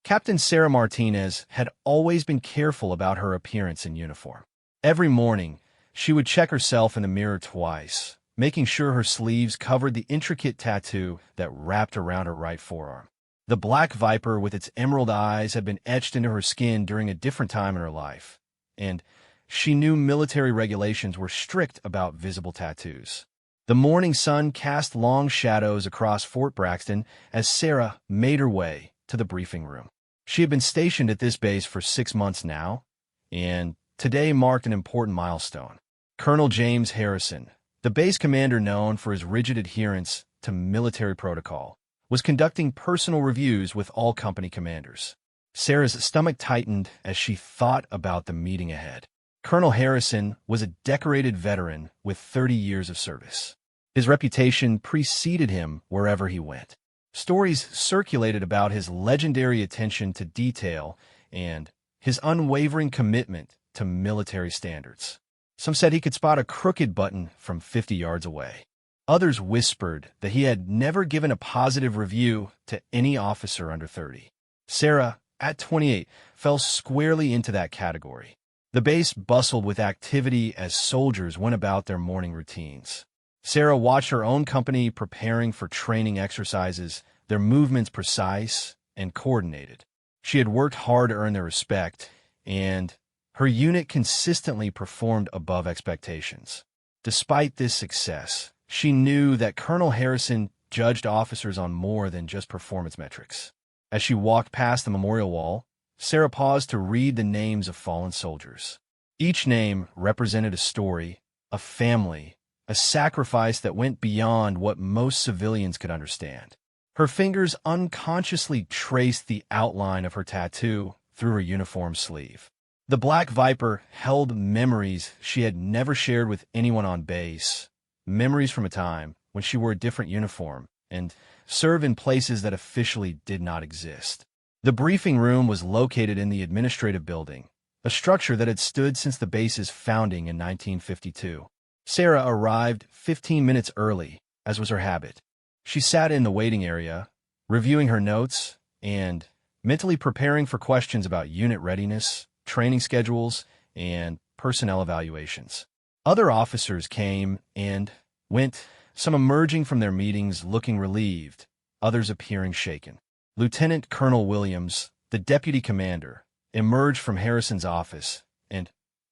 Captain Sarah Martinez had always been careful about her appearance in uniform. Every morning, she would check herself in the mirror twice, making sure her sleeves covered the intricate tattoo that wrapped around her right forearm. The black viper with its emerald eyes had been etched into her skin during a different time in her life, and she knew military regulations were strict about visible tattoos. The morning sun cast long shadows across Fort Braxton as Sarah made her way to the briefing room. She had been stationed at this base for 6 months now, and today marked an important milestone. Colonel James Harrison, the base commander known for his rigid adherence to military protocol, was conducting personal reviews with all company commanders. Sarah's stomach tightened as she thought about the meeting ahead. Colonel Harrison was a decorated veteran with 30 years of service. His reputation preceded him wherever he went. Stories circulated about his legendary attention to detail and his unwavering commitment to military standards. Some said he could spot a crooked button from 50 yards away. Others whispered that he had never given a positive review to any officer under 30. Sarah, at 28, fell squarely into that category. The base bustled with activity as soldiers went about their morning routines. Sarah watched her own company preparing for training exercises, their movements precise and coordinated. She had worked hard to earn their respect, and her unit consistently performed above expectations. Despite this success, she knew that Colonel Harrison judged officers on more than just performance metrics. As she walked past the memorial wall, Sarah paused to read the names of fallen soldiers. Each name represented a story, a family, a sacrifice that went beyond what most civilians could understand. Her fingers unconsciously traced the outline of her tattoo through her uniform sleeve. The black viper held memories she had never shared with anyone on base, memories from a time when she wore a different uniform and served in places that officially did not exist. The briefing room was located in the administrative building, a structure that had stood since the base's founding in 1952. Sarah arrived 15 minutes early, as was her habit. She sat in the waiting area, reviewing her notes and mentally preparing for questions about unit readiness, training schedules, and personnel evaluations. Other officers came and went, some emerging from their meetings looking relieved, others appearing shaken. Lieutenant Colonel Williams, the deputy commander, emerged from Harrison's office and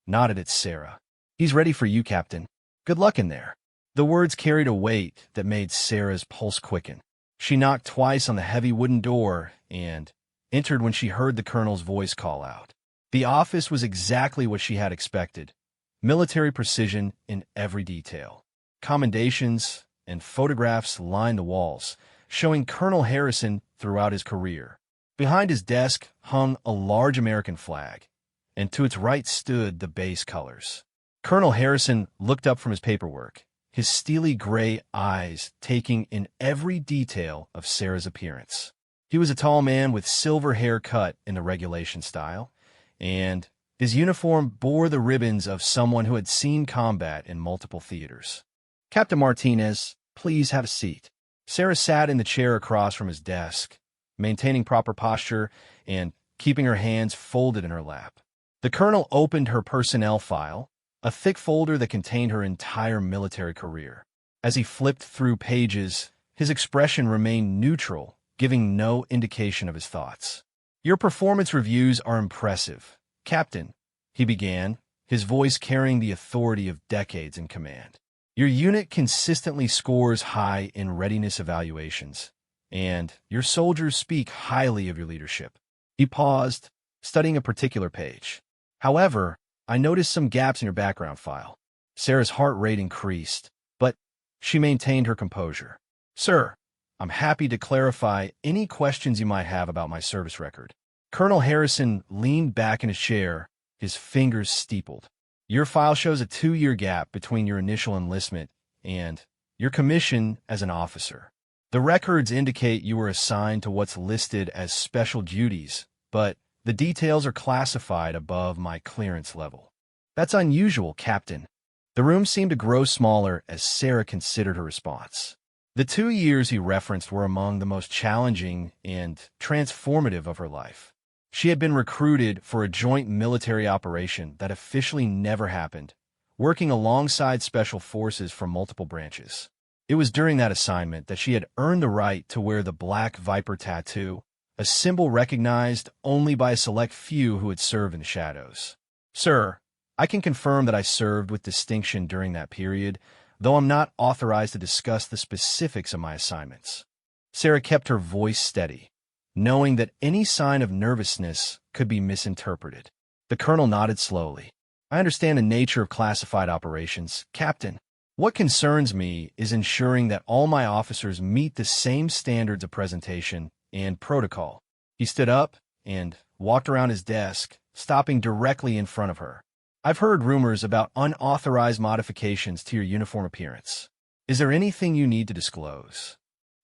nodded at Sarah. "He's ready for you, Captain. Good luck in there." The words carried a weight that made Sarah's pulse quicken. She knocked twice on the heavy wooden door and entered when she heard the colonel's voice call out. The office was exactly what she had expected, military precision in every detail. Commendations and photographs lined the walls, showing Colonel Harrison throughout his career. Behind his desk hung a large American flag, and to its right stood the base colors. Colonel Harrison looked up from his paperwork, his steely gray eyes taking in every detail of Sarah's appearance. He was a tall man with silver hair cut in the regulation style, and his uniform bore the ribbons of someone who had seen combat in multiple theaters. "Captain Martinez, please have a seat." Sarah sat in the chair across from his desk, maintaining proper posture and keeping her hands folded in her lap. The colonel opened her personnel file, a thick folder that contained her entire military career. As he flipped through pages, his expression remained neutral, giving no indication of his thoughts. "Your performance reviews are impressive, Captain," he began, his voice carrying the authority of decades in command. "Your unit consistently scores high in readiness evaluations, and your soldiers speak highly of your leadership." He paused, studying a particular page. "However, I noticed some gaps in your background file." Sarah's heart rate increased, but she maintained her composure. "Sir, I'm happy to clarify any questions you might have about my service record." Colonel Harrison leaned back in his chair, his fingers steepled. "Your file shows a 2-year gap between your initial enlistment and your commission as an officer. The records indicate you were assigned to what's listed as special duties, but the details are classified above my clearance level." "That's unusual, Captain." The room seemed to grow smaller as Sarah considered her response. The 2 years he referenced were among the most challenging and transformative of her life. She had been recruited for a joint military operation that officially never happened, working alongside special forces from multiple branches. It was during that assignment that she had earned the right to wear the Black Viper tattoo, a symbol recognized only by a select few who had served in the shadows. Sir, I can confirm that I served with distinction during that period, though I'm not authorized to discuss the specifics of my assignments. Sarah kept her voice steady, knowing that any sign of nervousness could be misinterpreted. The colonel nodded slowly. I understand the nature of classified operations, Captain. What concerns me is ensuring that all my officers meet the same standards of presentation and protocol. He stood up and walked around his desk, stopping directly in front of her. I've heard rumors about unauthorized modifications to your uniform appearance. Is there anything you need to disclose?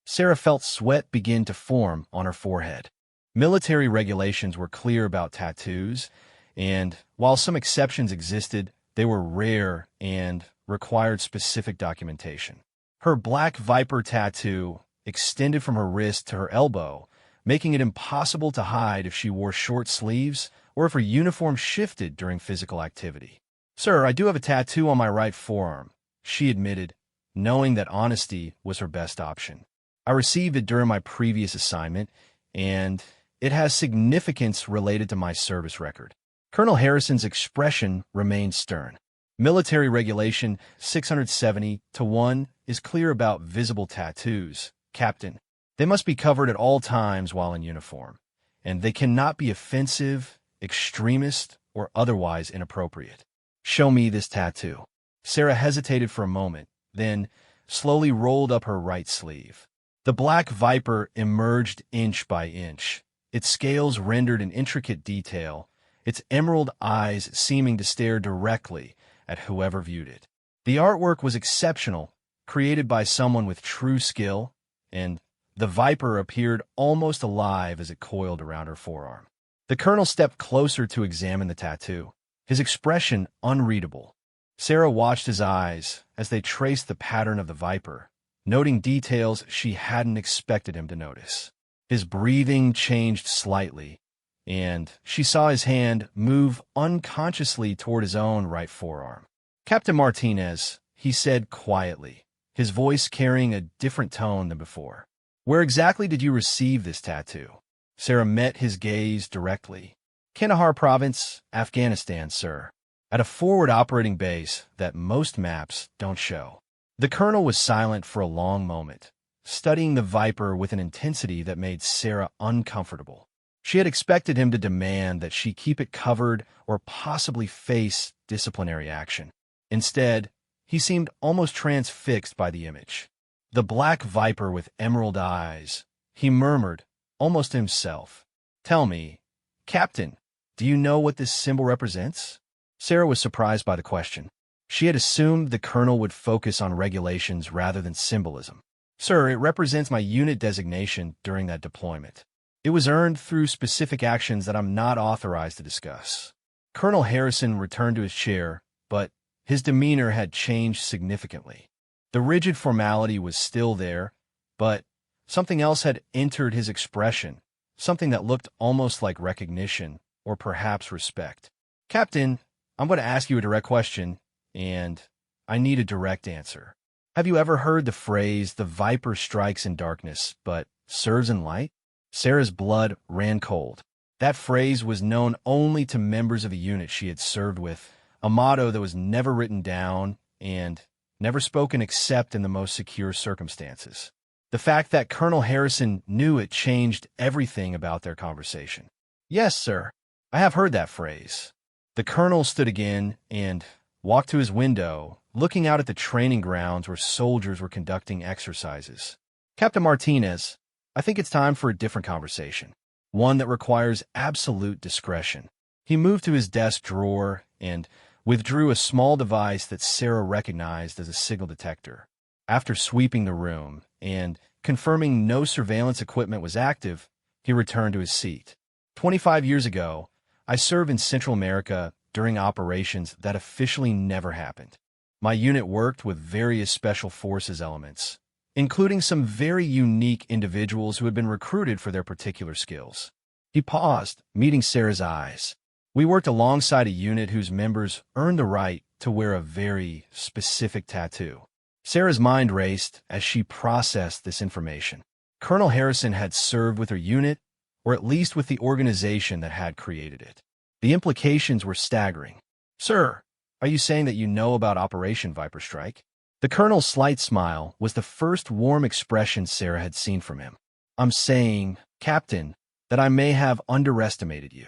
Sarah felt sweat begin to form on her forehead. Military regulations were clear about tattoos, and while some exceptions existed, they were rare and required specific documentation. Her Black Viper tattoo extended from her wrist to her elbow, making it impossible to hide if she wore short sleeves or if her uniform shifted during physical activity. Sir, I do have a tattoo on my right forearm, she admitted, knowing that honesty was her best option. I received it during my previous assignment, and it has significance related to my service record. Colonel Harrison's expression remained stern. Military Regulation 670-1 is clear about visible tattoos, Captain. They must be covered at all times while in uniform, and they cannot be offensive, extremist, or otherwise inappropriate. Show me this tattoo. Sarah hesitated for a moment, then slowly rolled up her right sleeve. The Black Viper emerged inch by inch, its scales rendered in intricate detail, its emerald eyes seeming to stare directly at whoever viewed it. The artwork was exceptional, created by someone with true skill, and the viper appeared almost alive as it coiled around her forearm. The colonel stepped closer to examine the tattoo, his expression unreadable. Sarah watched his eyes as they traced the pattern of the viper, noting details she hadn't expected him to notice. His breathing changed slightly, and she saw his hand move unconsciously toward his own right forearm. Captain Martinez, he said quietly, his voice carrying a different tone than before. Where exactly did you receive this tattoo? Sarah met his gaze directly. Kandahar Province, Afghanistan, sir. At a forward operating base that most maps don't show. The colonel was silent for a long moment, studying the viper with an intensity that made Sarah uncomfortable. She had expected him to demand that she keep it covered or possibly face disciplinary action. Instead, he seemed almost transfixed by the image. The Black Viper with emerald eyes, he murmured, almost to himself. Tell me, Captain, do you know what this symbol represents? Sarah was surprised by the question. She had assumed the colonel would focus on regulations rather than symbolism. Sir, it represents my unit designation during that deployment. It was earned through specific actions that I'm not authorized to discuss. Colonel Harrison returned to his chair, but his demeanor had changed significantly. The rigid formality was still there, but something else had entered his expression, something that looked almost like recognition or perhaps respect. Captain, I'm going to ask you a direct question, and I need a direct answer. Have you ever heard the phrase, the viper strikes in darkness, but serves in light? Sarah's blood ran cold. That phrase was known only to members of a unit she had served with, a motto that was never written down and never spoken except in the most secure circumstances. The fact that Colonel Harrison knew it changed everything about their conversation. Yes, sir. I have heard that phrase. The colonel stood again and walked to his window, looking out at the training grounds where soldiers were conducting exercises. Captain Martinez, I think it's time for a different conversation, one that requires absolute discretion. He moved to his desk drawer and withdrew a small device that Sarah recognized as a signal detector. After sweeping the room and confirming no surveillance equipment was active, he returned to his seat. 25 years ago, I served in Central America during operations that officially never happened. My unit worked with various special forces elements, including some very unique individuals who had been recruited for their particular skills. He paused, meeting Sarah's eyes. We worked alongside a unit whose members earned the right to wear a very specific tattoo. Sarah's mind raced as she processed this information. Colonel Harrison had served with her unit, or at least with the organization that had created it. The implications were staggering. Sir, are you saying that you know about Operation Viper Strike? The colonel's slight smile was the first warm expression Sarah had seen from him. I'm saying, Captain, that I may have underestimated you,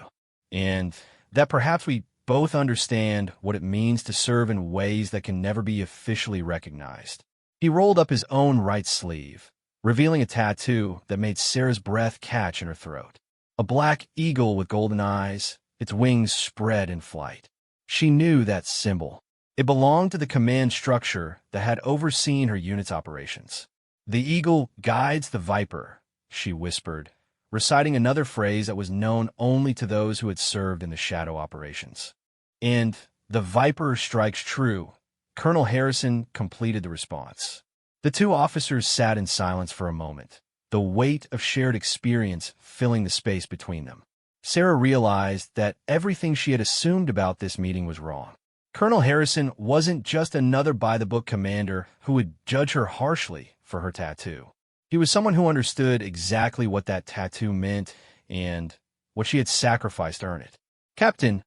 and that perhaps we both understand what it means to serve in ways that can never be officially recognized. He rolled up his own right sleeve, revealing a tattoo that made Sarah's breath catch in her throat. A black eagle with golden eyes, its wings spread in flight. She knew that symbol. It belonged to the command structure that had overseen her unit's operations. The eagle guides the viper, she whispered, reciting another phrase that was known only to those who had served in the shadow operations. And the viper strikes true. Colonel Harrison completed the response. The two officers sat in silence for a moment, the weight of shared experience filling the space between them. Sarah realized that everything she had assumed about this meeting was wrong. Colonel Harrison wasn't just another by-the-book commander who would judge her harshly for her tattoo. He was someone who understood exactly what that tattoo meant and what she had sacrificed to earn it. Captain,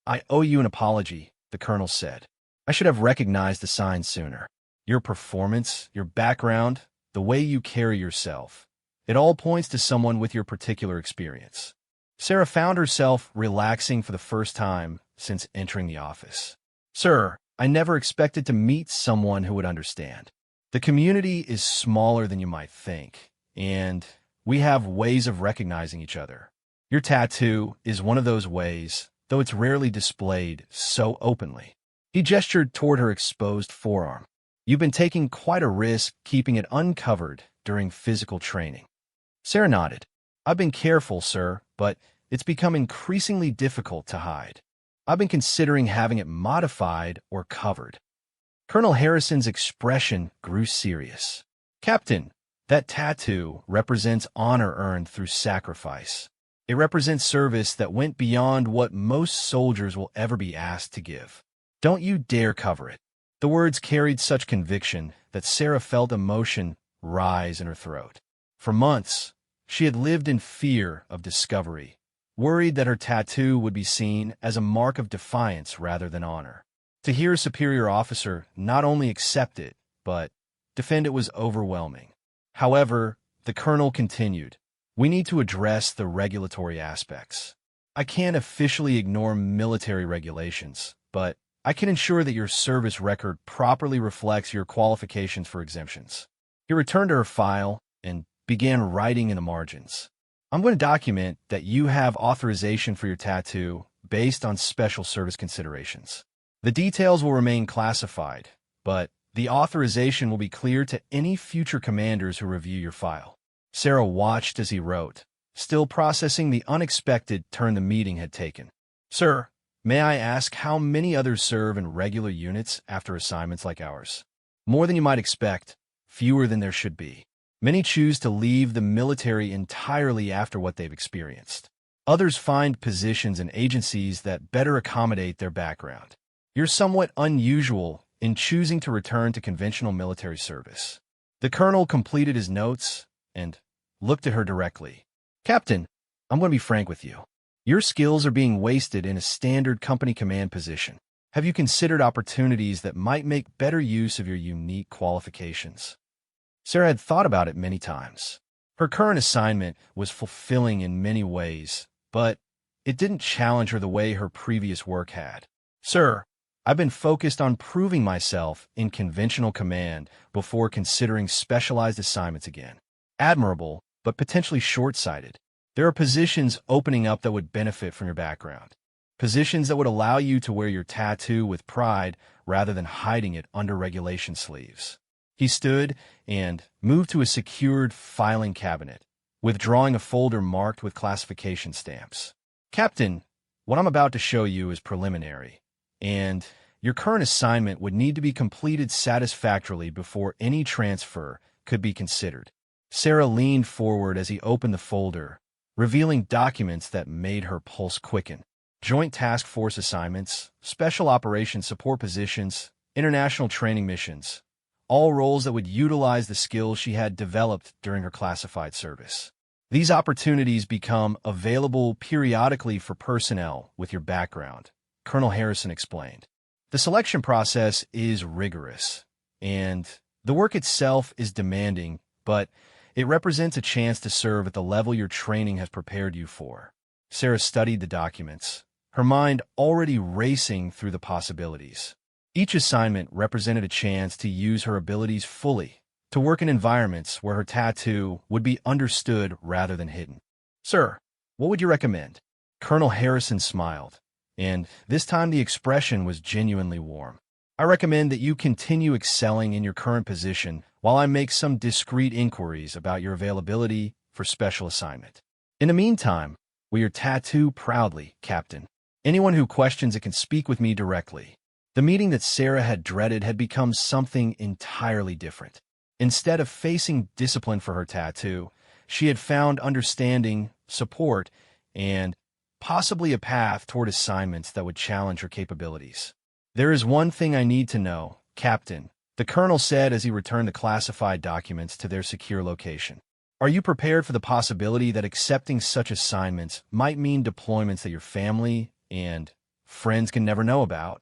I owe you an apology, the colonel said. I should have recognized the sign sooner. Your performance, your background, the way you carry yourself, it all points to someone with your particular experience. Sarah found herself relaxing for the first time since entering the office. Sir, I never expected to meet someone who would understand. The community is smaller than you might think, and we have ways of recognizing each other. Your tattoo is one of those ways, though it's rarely displayed so openly. He gestured toward her exposed forearm. You've been taking quite a risk keeping it uncovered during physical training. Sarah nodded. I've been careful, sir, but it's become increasingly difficult to hide. I've been considering having it modified or covered. Colonel Harrison's expression grew serious. Captain, that tattoo represents honor earned through sacrifice. It represents service that went beyond what most soldiers will ever be asked to give. Don't you dare cover it. The words carried such conviction that Sarah felt emotion rise in her throat. For months, she had lived in fear of discovery, worried that her tattoo would be seen as a mark of defiance rather than honor. To hear a superior officer not only accept it, but defend it was overwhelming. However, the colonel continued, we need to address the regulatory aspects. I can't officially ignore military regulations, but I can ensure that your service record properly reflects your qualifications for exemptions. He returned to her file and began writing in the margins. I'm going to document that you have authorization for your tattoo based on special service considerations. The details will remain classified, but the authorization will be clear to any future commanders who review your file. Sarah watched as he wrote, still processing the unexpected turn the meeting had taken. Sir, may I ask how many others serve in regular units after assignments like ours? More than you might expect, fewer than there should be. Many choose to leave the military entirely after what they've experienced. Others find positions in agencies that better accommodate their background. You're somewhat unusual in choosing to return to conventional military service. The colonel completed his notes and looked at her directly. Captain, I'm going to be frank with you. Your skills are being wasted in a standard company command position. Have you considered opportunities that might make better use of your unique qualifications? Sarah had thought about it many times. Her current assignment was fulfilling in many ways, but it didn't challenge her the way her previous work had. Sir, I've been focused on proving myself in conventional command before considering specialized assignments again. Admirable, but potentially short-sighted. There are positions opening up that would benefit from your background. Positions that would allow you to wear your tattoo with pride rather than hiding it under regulation sleeves. He stood and moved to a secured filing cabinet, withdrawing a folder marked with classification stamps. Captain, what I'm about to show you is preliminary, and your current assignment would need to be completed satisfactorily before any transfer could be considered. Sarah leaned forward as he opened the folder, revealing documents that made her pulse quicken. Joint Task Force assignments, special operations support positions, international training missions, all roles that would utilize the skills she had developed during her classified service. These opportunities become available periodically for personnel with your background, Colonel Harrison explained. The selection process is rigorous, and the work itself is demanding, but it represents a chance to serve at the level your training has prepared you for. Sarah studied the documents, her mind already racing through the possibilities. Each assignment represented a chance to use her abilities fully, to work in environments where her tattoo would be understood rather than hidden. Sir, what would you recommend? Colonel Harrison smiled, and this time the expression was genuinely warm. I recommend that you continue excelling in your current position while I make some discreet inquiries about your availability for special assignment. In the meantime, wear your tattoo proudly, Captain. Anyone who questions it can speak with me directly. The meeting that Sarah had dreaded had become something entirely different. Instead of facing discipline for her tattoo, she had found understanding, support, and possibly a path toward assignments that would challenge her capabilities. There is one thing I need to know, Captain, the colonel said as he returned the classified documents to their secure location. Are you prepared for the possibility that accepting such assignments might mean deployments that your family and friends can never know about?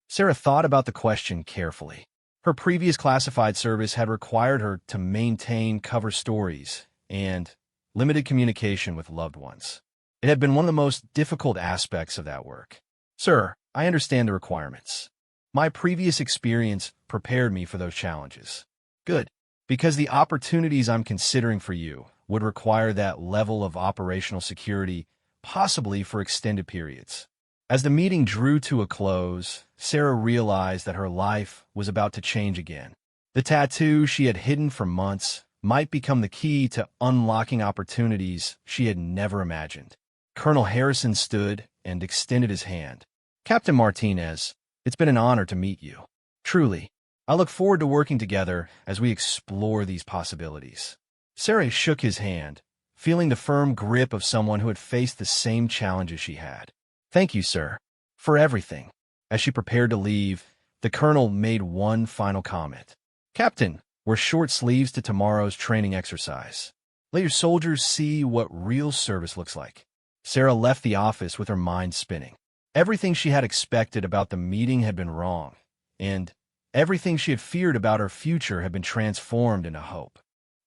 Sarah thought about the question carefully. Her previous classified service had required her to maintain cover stories and limited communication with loved ones. It had been one of the most difficult aspects of that work. Sir, I understand the requirements. My previous experience prepared me for those challenges. Good, because the opportunities I'm considering for you would require that level of operational security, possibly for extended periods. As the meeting drew to a close, Sarah realized that her life was about to change again. The tattoo she had hidden for months might become the key to unlocking opportunities she had never imagined. Colonel Harrison stood and extended his hand. Captain Martinez, it's been an honor to meet you. Truly, I look forward to working together as we explore these possibilities. Sarah shook his hand, feeling the firm grip of someone who had faced the same challenges she had. Thank you, sir, for everything. As she prepared to leave, the colonel made one final comment. Captain, wear short sleeves to tomorrow's training exercise. Let your soldiers see what real service looks like. Sarah left the office with her mind spinning. Everything she had expected about the meeting had been wrong, and everything she had feared about her future had been transformed into hope.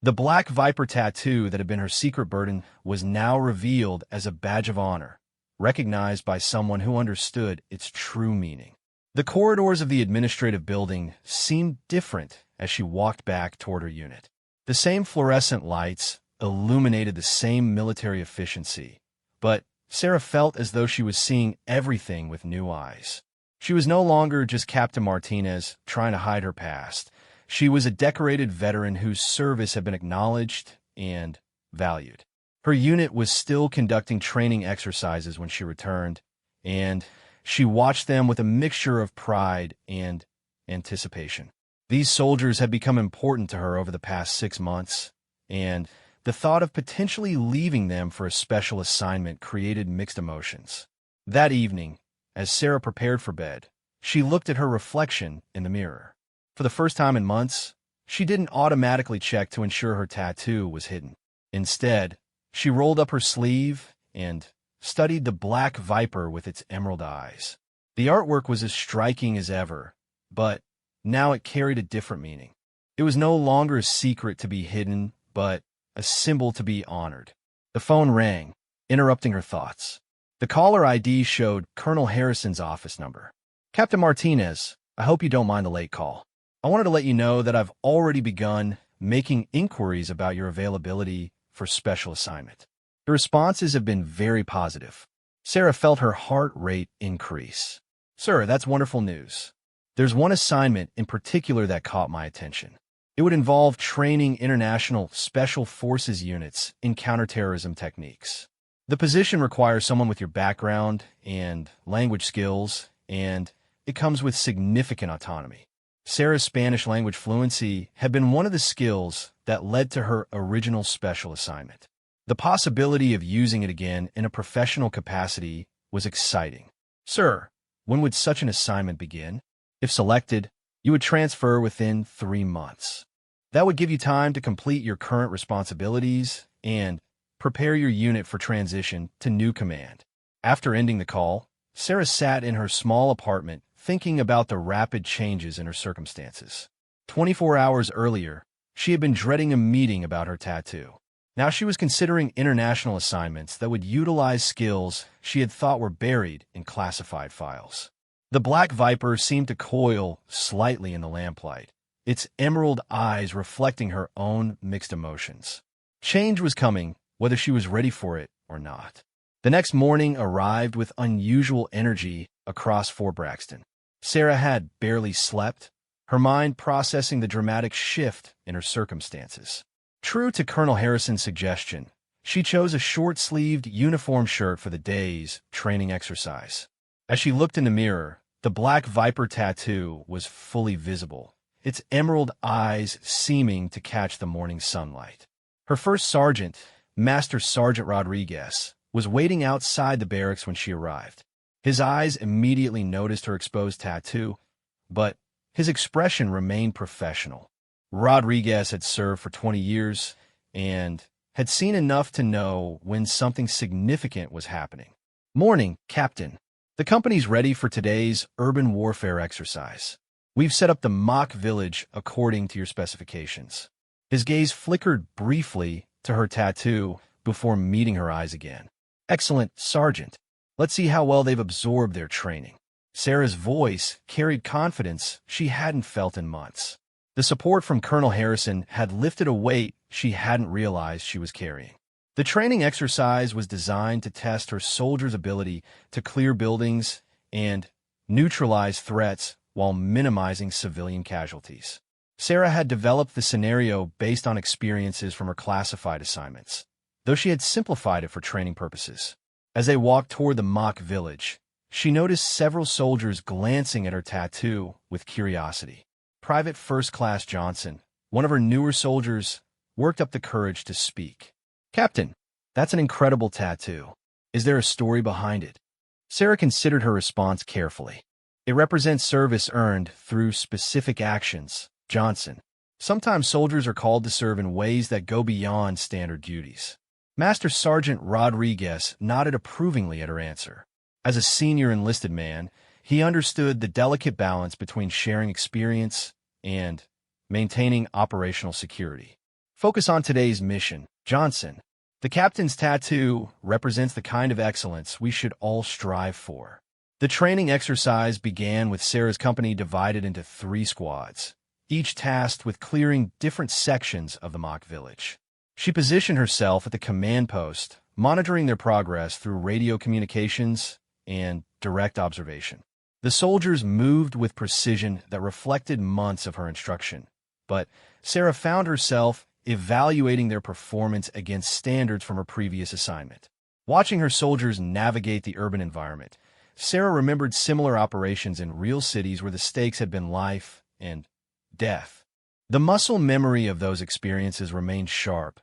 The black viper tattoo that had been her secret burden was now revealed as a badge of honor, recognized by someone who understood its true meaning. The corridors of the administrative building seemed different as she walked back toward her unit. The same fluorescent lights illuminated the same military efficiency, but Sarah felt as though she was seeing everything with new eyes. She was no longer just Captain Martinez trying to hide her past. She was a decorated veteran whose service had been acknowledged and valued. Her unit was still conducting training exercises when she returned, and she watched them with a mixture of pride and anticipation. These soldiers had become important to her over the past 6 months, and the thought of potentially leaving them for a special assignment created mixed emotions. That evening, as Sarah prepared for bed, she looked at her reflection in the mirror. For the first time in months, she didn't automatically check to ensure her tattoo was hidden. Instead, she rolled up her sleeve and studied the black viper with its emerald eyes. The artwork was as striking as ever, but now it carried a different meaning. It was no longer a secret to be hidden, but a symbol to be honored. The phone rang, interrupting her thoughts. The caller ID showed Colonel Harrison's office number. Captain Martinez, I hope you don't mind the late call. I wanted to let you know that I've already begun making inquiries about your availability for special assignment. The responses have been very positive. Sarah felt her heart rate increase. Sir, that's wonderful news. There's one assignment in particular that caught my attention. It would involve training international special forces units in counterterrorism techniques. The position requires someone with your background and language skills, and it comes with significant autonomy. Sarah's Spanish language fluency had been one of the skills that led to her original special assignment. The possibility of using it again in a professional capacity was exciting. Sir, when would such an assignment begin? If selected, you would transfer within 3 months. That would give you time to complete your current responsibilities and prepare your unit for transition to new command. After ending the call, Sarah sat in her small apartment thinking about the rapid changes in her circumstances. 24 hours earlier, she had been dreading a meeting about her tattoo. Now she was considering international assignments that would utilize skills she had thought were buried in classified files. The black viper seemed to coil slightly in the lamplight, its emerald eyes reflecting her own mixed emotions. Change was coming, whether she was ready for it or not. The next morning arrived with unusual energy across Fort Braxton. Sarah had barely slept, her mind processing the dramatic shift in her circumstances. True to Colonel Harrison's suggestion, she chose a short-sleeved uniform shirt for the day's training exercise. As she looked in the mirror, the black viper tattoo was fully visible, its emerald eyes seeming to catch the morning sunlight. Her first sergeant, Master Sergeant Rodriguez, was waiting outside the barracks when she arrived. His eyes immediately noticed her exposed tattoo, but his expression remained professional. Rodriguez had served for 20 years and had seen enough to know when something significant was happening. Morning, Captain. The company's ready for today's urban warfare exercise. We've set up the mock village according to your specifications. His gaze flickered briefly to her tattoo before meeting her eyes again. Excellent, Sergeant. Let's see how well they've absorbed their training. Sarah's voice carried confidence she hadn't felt in months. The support from Colonel Harrison had lifted a weight she hadn't realized she was carrying. The training exercise was designed to test her soldiers' ability to clear buildings and neutralize threats while minimizing civilian casualties. Sarah had developed the scenario based on experiences from her classified assignments, though she had simplified it for training purposes. As they walked toward the mock village, she noticed several soldiers glancing at her tattoo with curiosity. Private First Class Johnson, one of her newer soldiers, worked up the courage to speak. Captain, that's an incredible tattoo. Is there a story behind it? Sarah considered her response carefully. It represents service earned through specific actions, Johnson. Sometimes soldiers are called to serve in ways that go beyond standard duties. Master Sergeant Rodriguez nodded approvingly at her answer. As a senior enlisted man, he understood the delicate balance between sharing experience and maintaining operational security. Focus on today's mission, Johnson. The captain's tattoo represents the kind of excellence we should all strive for. The training exercise began with Sarah's company divided into 3 squads, each tasked with clearing different sections of the mock village. She positioned herself at the command post, monitoring their progress through radio communications and direct observation. The soldiers moved with precision that reflected months of her instruction, but Sarah found herself evaluating their performance against standards from her previous assignment. Watching her soldiers navigate the urban environment, Sarah remembered similar operations in real cities where the stakes had been life and death. The muscle memory of those experiences remained sharp,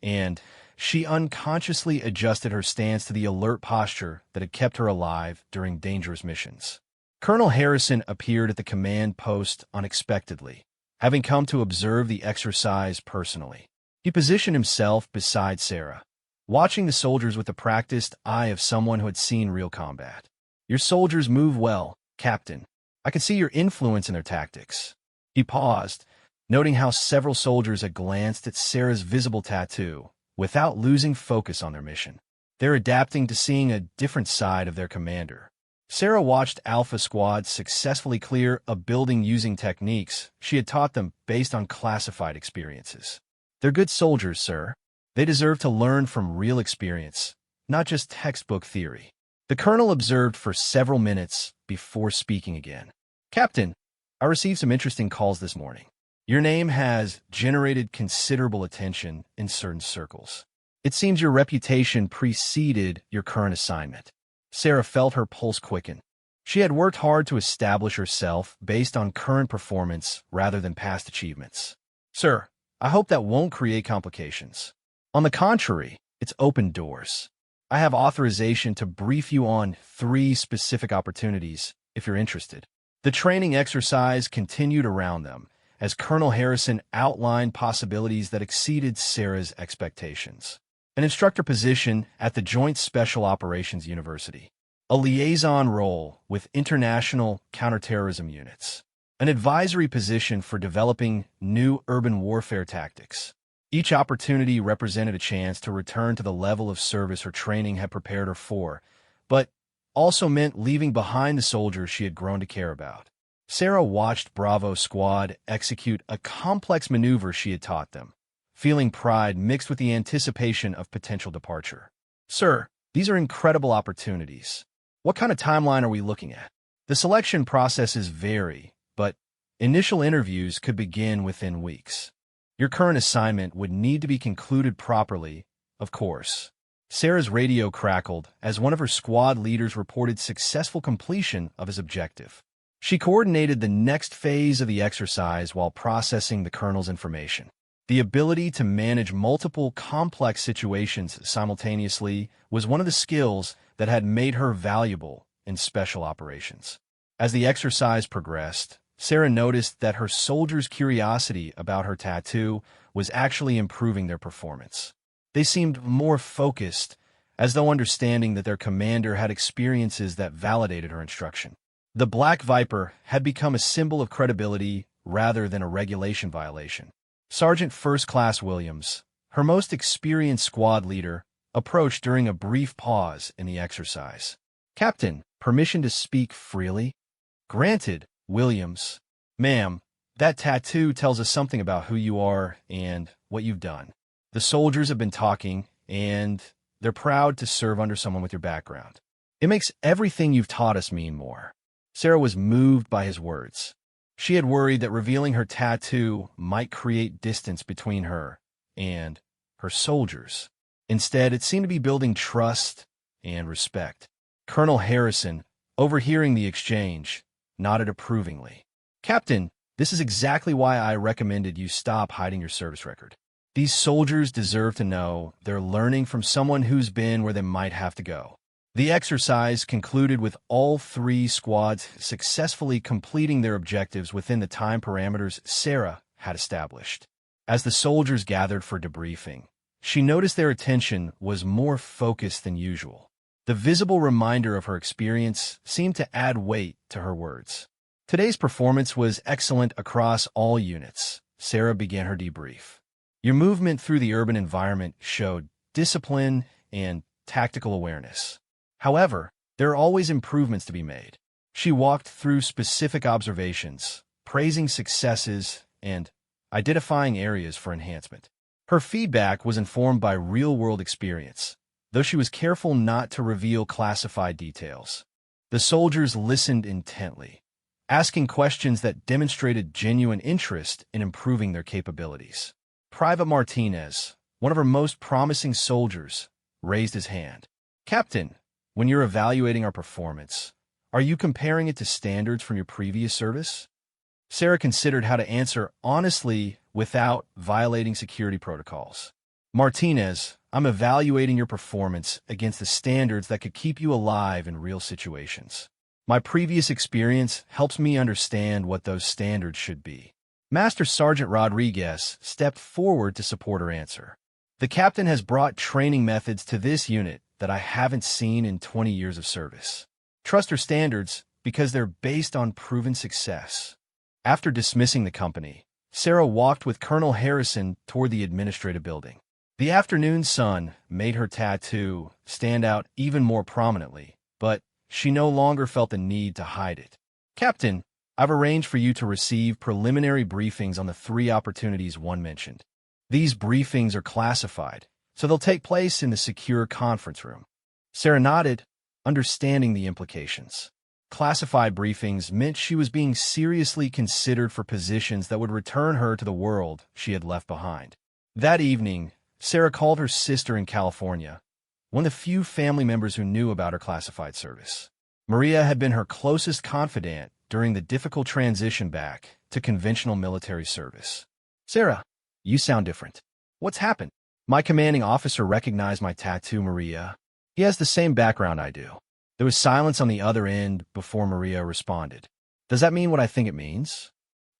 and she unconsciously adjusted her stance to the alert posture that had kept her alive during dangerous missions. Colonel Harrison appeared at the command post unexpectedly, having come to observe the exercise personally. He positioned himself beside Sarah, watching the soldiers with the practiced eye of someone who had seen real combat. Your soldiers move well, Captain. I can see your influence in their tactics. He paused, noting how several soldiers had glanced at Sarah's visible tattoo without losing focus on their mission. They're adapting to seeing a different side of their commander. Sarah watched Alpha Squad successfully clear a building using techniques she had taught them based on classified experiences. They're good soldiers, sir. They deserve to learn from real experience, not just textbook theory. The colonel observed for several minutes before speaking again. Captain, I received some interesting calls this morning. Your name has generated considerable attention in certain circles. It seems your reputation preceded your current assignment. Sarah felt her pulse quicken. She had worked hard to establish herself based on current performance rather than past achievements. Sir, I hope that won't create complications. On the contrary, it's opened doors. I have authorization to brief you on 3 specific opportunities if you're interested. The training exercise continued around them as Colonel Harrison outlined possibilities that exceeded Sarah's expectations. An instructor position at the Joint Special Operations University. A liaison role with international counterterrorism units. An advisory position for developing new urban warfare tactics. Each opportunity represented a chance to return to the level of service her training had prepared her for, but also meant leaving behind the soldiers she had grown to care about. Sarah watched Bravo Squad execute a complex maneuver she had taught them, feeling pride mixed with the anticipation of potential departure. Sir, these are incredible opportunities. What kind of timeline are we looking at? The selection processes vary, but initial interviews could begin within weeks. Your current assignment would need to be concluded properly, of course. Sarah's radio crackled as one of her squad leaders reported successful completion of his objective. She coordinated the next phase of the exercise while processing the colonel's information. The ability to manage multiple complex situations simultaneously was one of the skills that had made her valuable in special operations. As the exercise progressed, Sarah noticed that her soldiers' curiosity about her tattoo was actually improving their performance. They seemed more focused, as though understanding that their commander had experiences that validated her instruction. The Black Viper had become a symbol of credibility rather than a regulation violation. Sergeant First Class Williams, her most experienced squad leader, approached during a brief pause in the exercise. Captain, permission to speak freely? Granted, Williams. Ma'am, that tattoo tells us something about who you are and what you've done. The soldiers have been talking, and they're proud to serve under someone with your background. It makes everything you've taught us mean more. Sarah was moved by his words. She had worried that revealing her tattoo might create distance between her and her soldiers. Instead, it seemed to be building trust and respect. Colonel Harrison, overhearing the exchange, nodded approvingly. Captain, this is exactly why I recommended you stop hiding your service record. These soldiers deserve to know they're learning from someone who's been where they might have to go. The exercise concluded with all 3 squads successfully completing their objectives within the time parameters Sarah had established. As the soldiers gathered for debriefing, she noticed their attention was more focused than usual. The visible reminder of her experience seemed to add weight to her words. Today's performance was excellent across all units. Sarah began her debrief. Your movement through the urban environment showed discipline and tactical awareness. However, there are always improvements to be made. She walked through specific observations, praising successes and identifying areas for enhancement. Her feedback was informed by real-world experience, though she was careful not to reveal classified details. The soldiers listened intently, asking questions that demonstrated genuine interest in improving their capabilities. Private Martinez, one of her most promising soldiers, raised his hand. Captain, when you're evaluating our performance, are you comparing it to standards from your previous service? Sarah considered how to answer honestly without violating security protocols. Martinez, I'm evaluating your performance against the standards that could keep you alive in real situations. My previous experience helps me understand what those standards should be. Master Sergeant Rodriguez stepped forward to support her answer. The captain has brought training methods to this unit that I haven't seen in 20 years of service. Trust her standards because they're based on proven success. After dismissing the company, Sarah walked with Colonel Harrison toward the administrative building. The afternoon sun made her tattoo stand out even more prominently, but she no longer felt the need to hide it. Captain, I've arranged for you to receive preliminary briefings on the 3 opportunities one mentioned. These briefings are classified, so they'll take place in the secure conference room. Sarah nodded, understanding the implications. Classified briefings meant she was being seriously considered for positions that would return her to the world she had left behind. That evening, Sarah called her sister in California, one of the few family members who knew about her classified service. Maria had been her closest confidant during the difficult transition back to conventional military service. "Sarah, you sound different. What's happened?" "My commanding officer recognized my tattoo, Maria. He has the same background I do." There was silence on the other end before Maria responded. "Does that mean what I think it means?"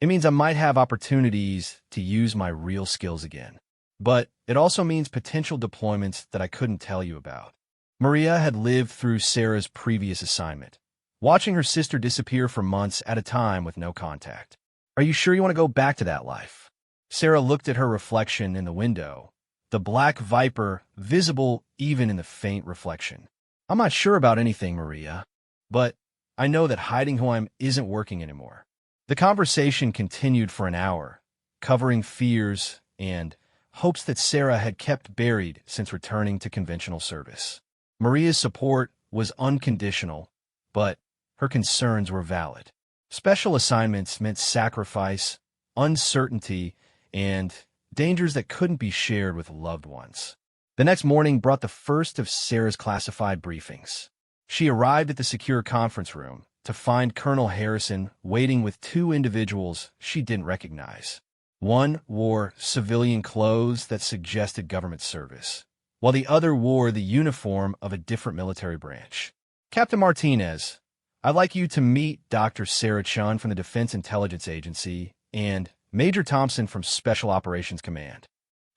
"It means I might have opportunities to use my real skills again. But it also means potential deployments that I couldn't tell you about." Maria had lived through Sarah's previous assignment, watching her sister disappear for months at a time with no contact. "Are you sure you want to go back to that life?" Sarah looked at her reflection in the window, the black viper visible even in the faint reflection. "I'm not sure about anything, Maria, but I know that hiding who I am isn't working anymore." The conversation continued for an hour, covering fears and hopes that Sarah had kept buried since returning to conventional service. Maria's support was unconditional, but her concerns were valid. Special assignments meant sacrifice, uncertainty, and dangers that couldn't be shared with loved ones. The next morning brought the first of Sarah's classified briefings. She arrived at the secure conference room to find Colonel Harrison waiting with two individuals she didn't recognize. One wore civilian clothes that suggested government service, while the other wore the uniform of a different military branch. "Captain Martinez, I'd like you to meet Dr. Sarah Chun from the Defense Intelligence Agency and Major Thompson from Special Operations Command."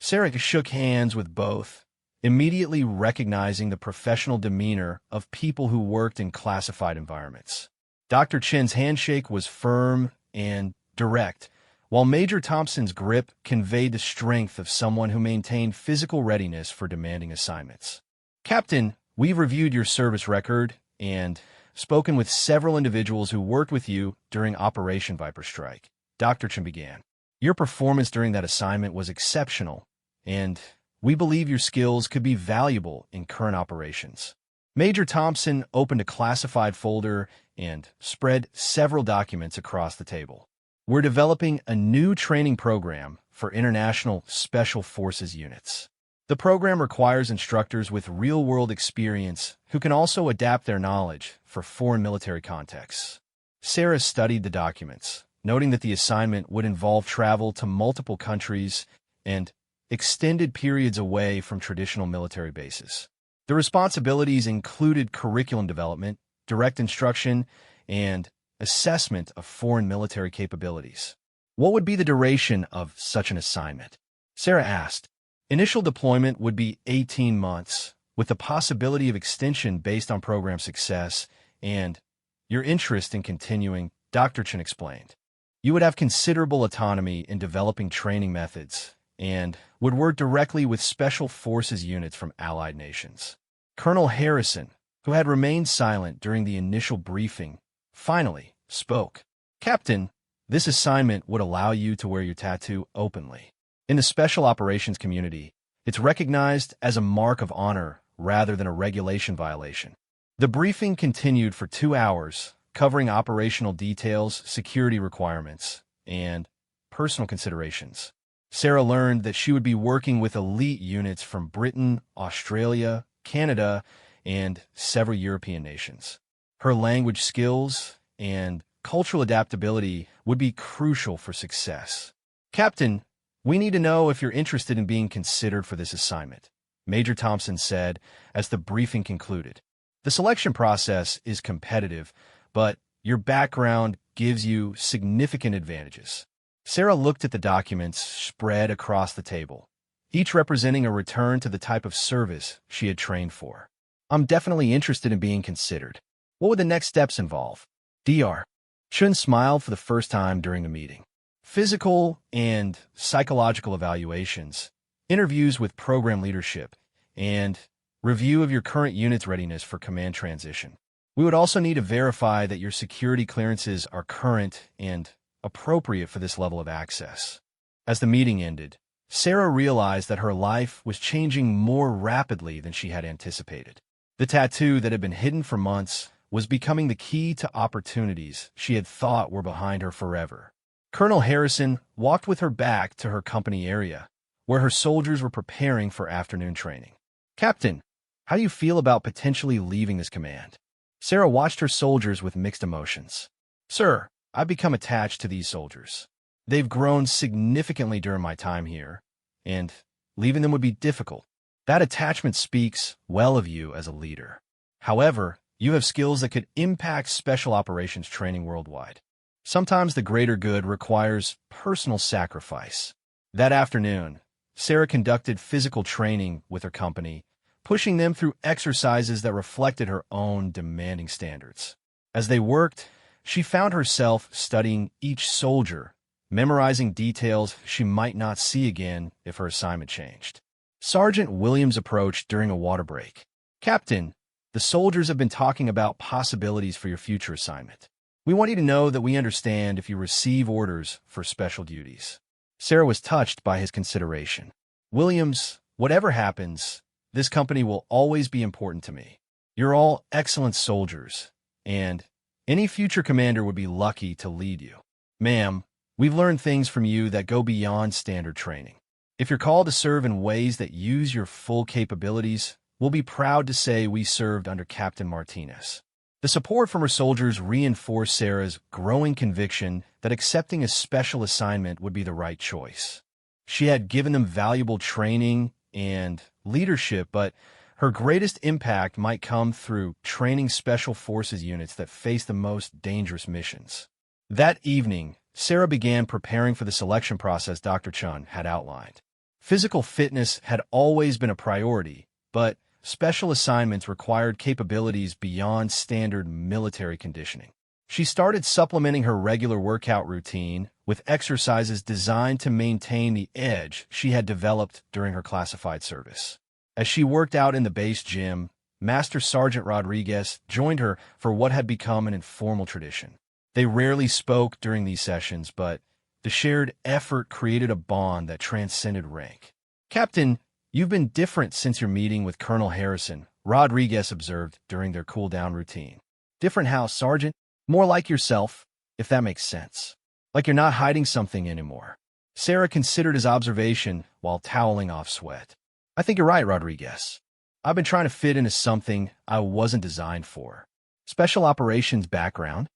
Sarah shook hands with both, immediately recognizing the professional demeanor of people who worked in classified environments. Dr. Chin's handshake was firm and direct, while Major Thompson's grip conveyed the strength of someone who maintained physical readiness for demanding assignments. "Captain, we've reviewed your service record and spoken with several individuals who worked with you during Operation Viper Strike," Dr. Chin began. "Your performance during that assignment was exceptional, and we believe your skills could be valuable in current operations." Major Thompson opened a classified folder and spread several documents across the table. "We're developing a new training program for international special forces units. The program requires instructors with real-world experience who can also adapt their knowledge for foreign military contexts." Sarah studied the documents, noting that the assignment would involve travel to multiple countries and extended periods away from traditional military bases. The responsibilities included curriculum development, direct instruction, and assessment of foreign military capabilities. "What would be the duration of such an assignment?" Sarah asked. "Initial deployment would be 18 months, with the possibility of extension based on program success and your interest in continuing," Dr. Chin explained. "You would have considerable autonomy in developing training methods and would work directly with special forces units from allied nations." Colonel Harrison, who had remained silent during the initial briefing, finally spoke. "Captain, this assignment would allow you to wear your tattoo openly. In the special operations community, it's recognized as a mark of honor rather than a regulation violation." The briefing continued for 2 hours, covering operational details, security requirements, and personal considerations. Sarah learned that she would be working with elite units from Britain, Australia, Canada, and several European nations. Her language skills and cultural adaptability would be crucial for success. "Captain, we need to know if you're interested in being considered for this assignment," Major Thompson said as the briefing concluded. "The selection process is competitive, but your background gives you significant advantages." Sarah looked at the documents spread across the table, each representing a return to the type of service she had trained for. "I'm definitely interested in being considered. What would the next steps involve?" Dr. Chun smiled for the first time during the meeting. "Physical and psychological evaluations, interviews with program leadership, and review of your current unit's readiness for command transition. We would also need to verify that your security clearances are current and appropriate for this level of access." As the meeting ended, Sarah realized that her life was changing more rapidly than she had anticipated. The tattoo that had been hidden for months was becoming the key to opportunities she had thought were behind her forever. Colonel Harrison walked with her back to her company area, where her soldiers were preparing for afternoon training. "Captain, how do you feel about potentially leaving this command?" Sarah watched her soldiers with mixed emotions. Sir, I've become attached to these soldiers. They've grown significantly during my time here, and leaving them would be difficult. That attachment speaks well of you as a leader. However, you have skills that could impact special operations training worldwide. Sometimes the greater good requires personal sacrifice. That afternoon, Sarah conducted physical training with her company, pushing them through exercises that reflected her own demanding standards. As they worked, she found herself studying each soldier, memorizing details she might not see again if her assignment changed. Sergeant Williams approached during a water break. Captain, the soldiers have been talking about possibilities for your future assignment. We want you to know that we understand if you receive orders for special duties. Sarah was touched by his consideration. Williams, whatever happens, this company will always be important to me. You're all excellent soldiers, and any future commander would be lucky to lead you. Ma'am, we've learned things from you that go beyond standard training. If you're called to serve in ways that use your full capabilities, we'll be proud to say we served under Captain Martinez. The support from her soldiers reinforced Sarah's growing conviction that accepting a special assignment would be the right choice. She had given them valuable training and leadership, but her greatest impact might come through training special forces units that face the most dangerous missions. That evening, Sarah began preparing for the selection process Dr. Chun had outlined. Physical fitness had always been a priority, but special assignments required capabilities beyond standard military conditioning. She started supplementing her regular workout routine with exercises designed to maintain the edge she had developed during her classified service. As she worked out in the base gym, Master Sergeant Rodriguez joined her for what had become an informal tradition. They rarely spoke during these sessions, but the shared effort created a bond that transcended rank. Captain, you've been different since your meeting with Colonel Harrison, Rodriguez observed during their cool-down routine. Different how, Sergeant? More like yourself, if that makes sense. Like you're not hiding something anymore. Sarah considered his observation while toweling off sweat. I think you're right, Rodriguez. I've been trying to fit into something I wasn't designed for. Special operations background?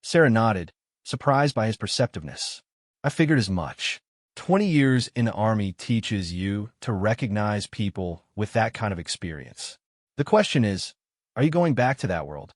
Sarah nodded, surprised by his perceptiveness. I figured as much. 20 years in the Army teaches you to recognize people with that kind of experience. The question is, are you going back to that world?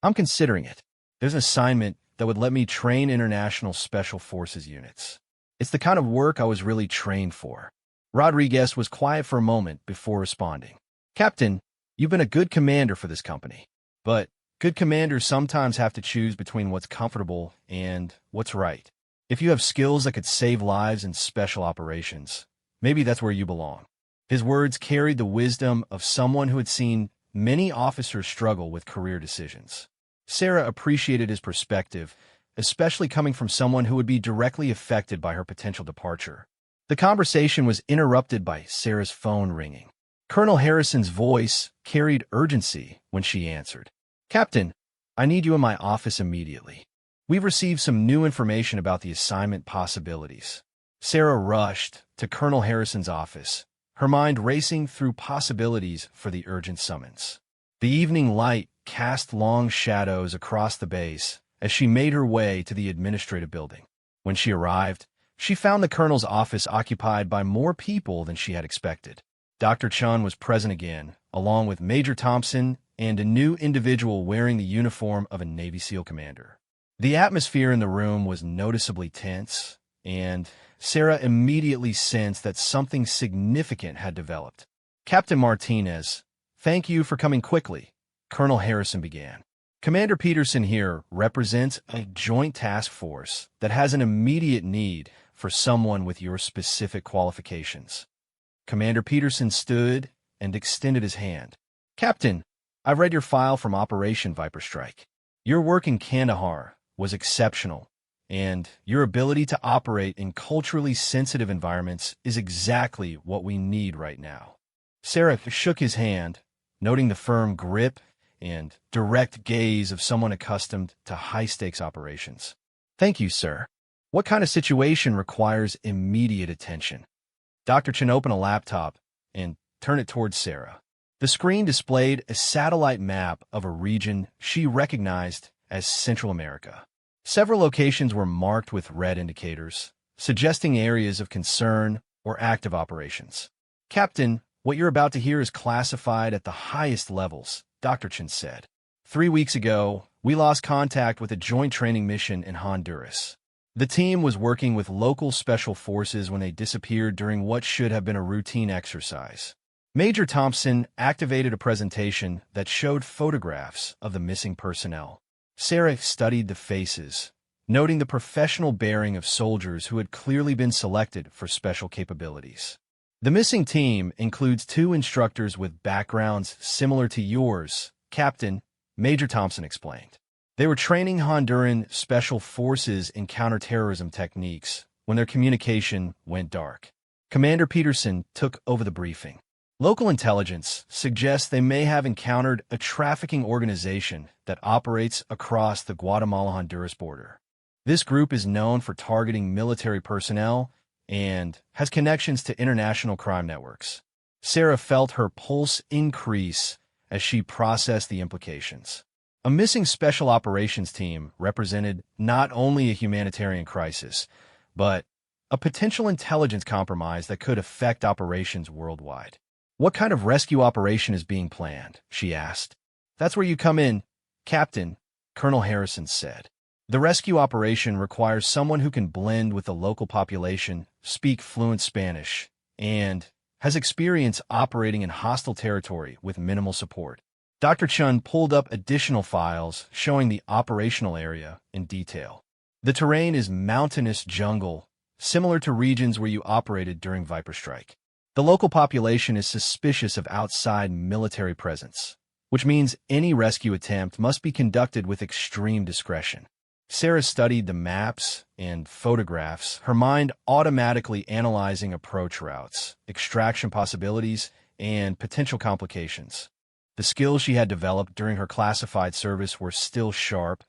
I'm considering it. There's an assignment that would let me train international special forces units. It's the kind of work I was really trained for. Rodriguez was quiet for a moment before responding. Captain, you've been a good commander for this company, but good commanders sometimes have to choose between what's comfortable and what's right. If you have skills that could save lives in special operations, maybe that's where you belong. His words carried the wisdom of someone who had seen many officers struggle with career decisions. Sarah appreciated his perspective, especially coming from someone who would be directly affected by her potential departure. The conversation was interrupted by Sarah's phone ringing. Colonel Harrison's voice carried urgency when she answered. Captain, I need you in my office immediately. We've received some new information about the assignment possibilities. Sarah rushed to Colonel Harrison's office, her mind racing through possibilities for the urgent summons. The evening light cast long shadows across the base as she made her way to the administrative building. When she arrived, she found the colonel's office occupied by more people than she had expected. Dr. Chun was present again, along with Major Thompson and a new individual wearing the uniform of a Navy SEAL commander. The atmosphere in the room was noticeably tense, and Sarah immediately sensed that something significant had developed. Captain Martinez, thank you for coming quickly, Colonel Harrison began. Commander Peterson here represents a joint task force that has an immediate need for someone with your specific qualifications. Commander Peterson stood and extended his hand. Captain, I've read your file from Operation Viper Strike. Your work in Kandahar was exceptional, and your ability to operate in culturally sensitive environments is exactly what we need right now. Sarah shook his hand, noting the firm grip and direct gaze of someone accustomed to high-stakes operations. Thank you, sir. What kind of situation requires immediate attention? Dr. Chen opened a laptop and turned it towards Sarah. The screen displayed a satellite map of a region she recognized as Central America. Several locations were marked with red indicators, suggesting areas of concern or active operations. "Captain, what you're about to hear is classified at the highest levels," Dr. Chen said. "3 weeks ago, we lost contact with a joint training mission in Honduras. The team was working with local special forces when they disappeared during what should have been a routine exercise." Major Thompson activated a presentation that showed photographs of the missing personnel. Sarah studied the faces, noting the professional bearing of soldiers who had clearly been selected for special capabilities. "The missing team includes 2 instructors with backgrounds similar to yours, Captain," Major Thompson explained. "They were training Honduran special forces in counterterrorism techniques when their communication went dark." Commander Peterson took over the briefing. "Local intelligence suggests they may have encountered a trafficking organization that operates across the Guatemala-Honduras border. This group is known for targeting military personnel and has connections to international crime networks." Sarah felt her pulse increase as she processed the implications. A missing special operations team represented not only a humanitarian crisis, but a potential intelligence compromise that could affect operations worldwide. "What kind of rescue operation is being planned?" she asked. "That's where you come in, Captain," Colonel Harrison said. "The rescue operation requires someone who can blend with the local population, speak fluent Spanish, and has experience operating in hostile territory with minimal support." Dr. Chun pulled up additional files showing the operational area in detail. "The terrain is mountainous jungle, similar to regions where you operated during Viper Strike. The local population is suspicious of outside military presence, which means any rescue attempt must be conducted with extreme discretion." Sarah studied the maps and photographs, her mind automatically analyzing approach routes, extraction possibilities, and potential complications. The skills she had developed during her classified service were still sharp,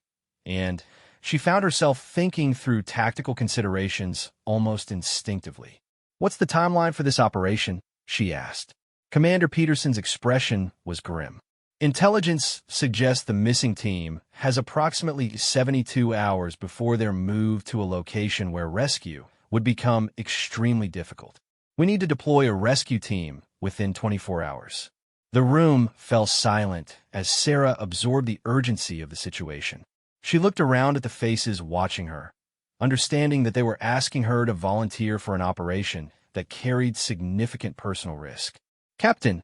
and she found herself thinking through tactical considerations almost instinctively. "What's the timeline for this operation?" she asked. Commander Peterson's expression was grim. "Intelligence suggests the missing team has approximately 72 hours before they're moved to a location where rescue would become extremely difficult. We need to deploy a rescue team within 24 hours." The room fell silent as Sarah absorbed the urgency of the situation. She looked around at the faces watching her, understanding that they were asking her to volunteer for an operation that carried significant personal risk. "Captain,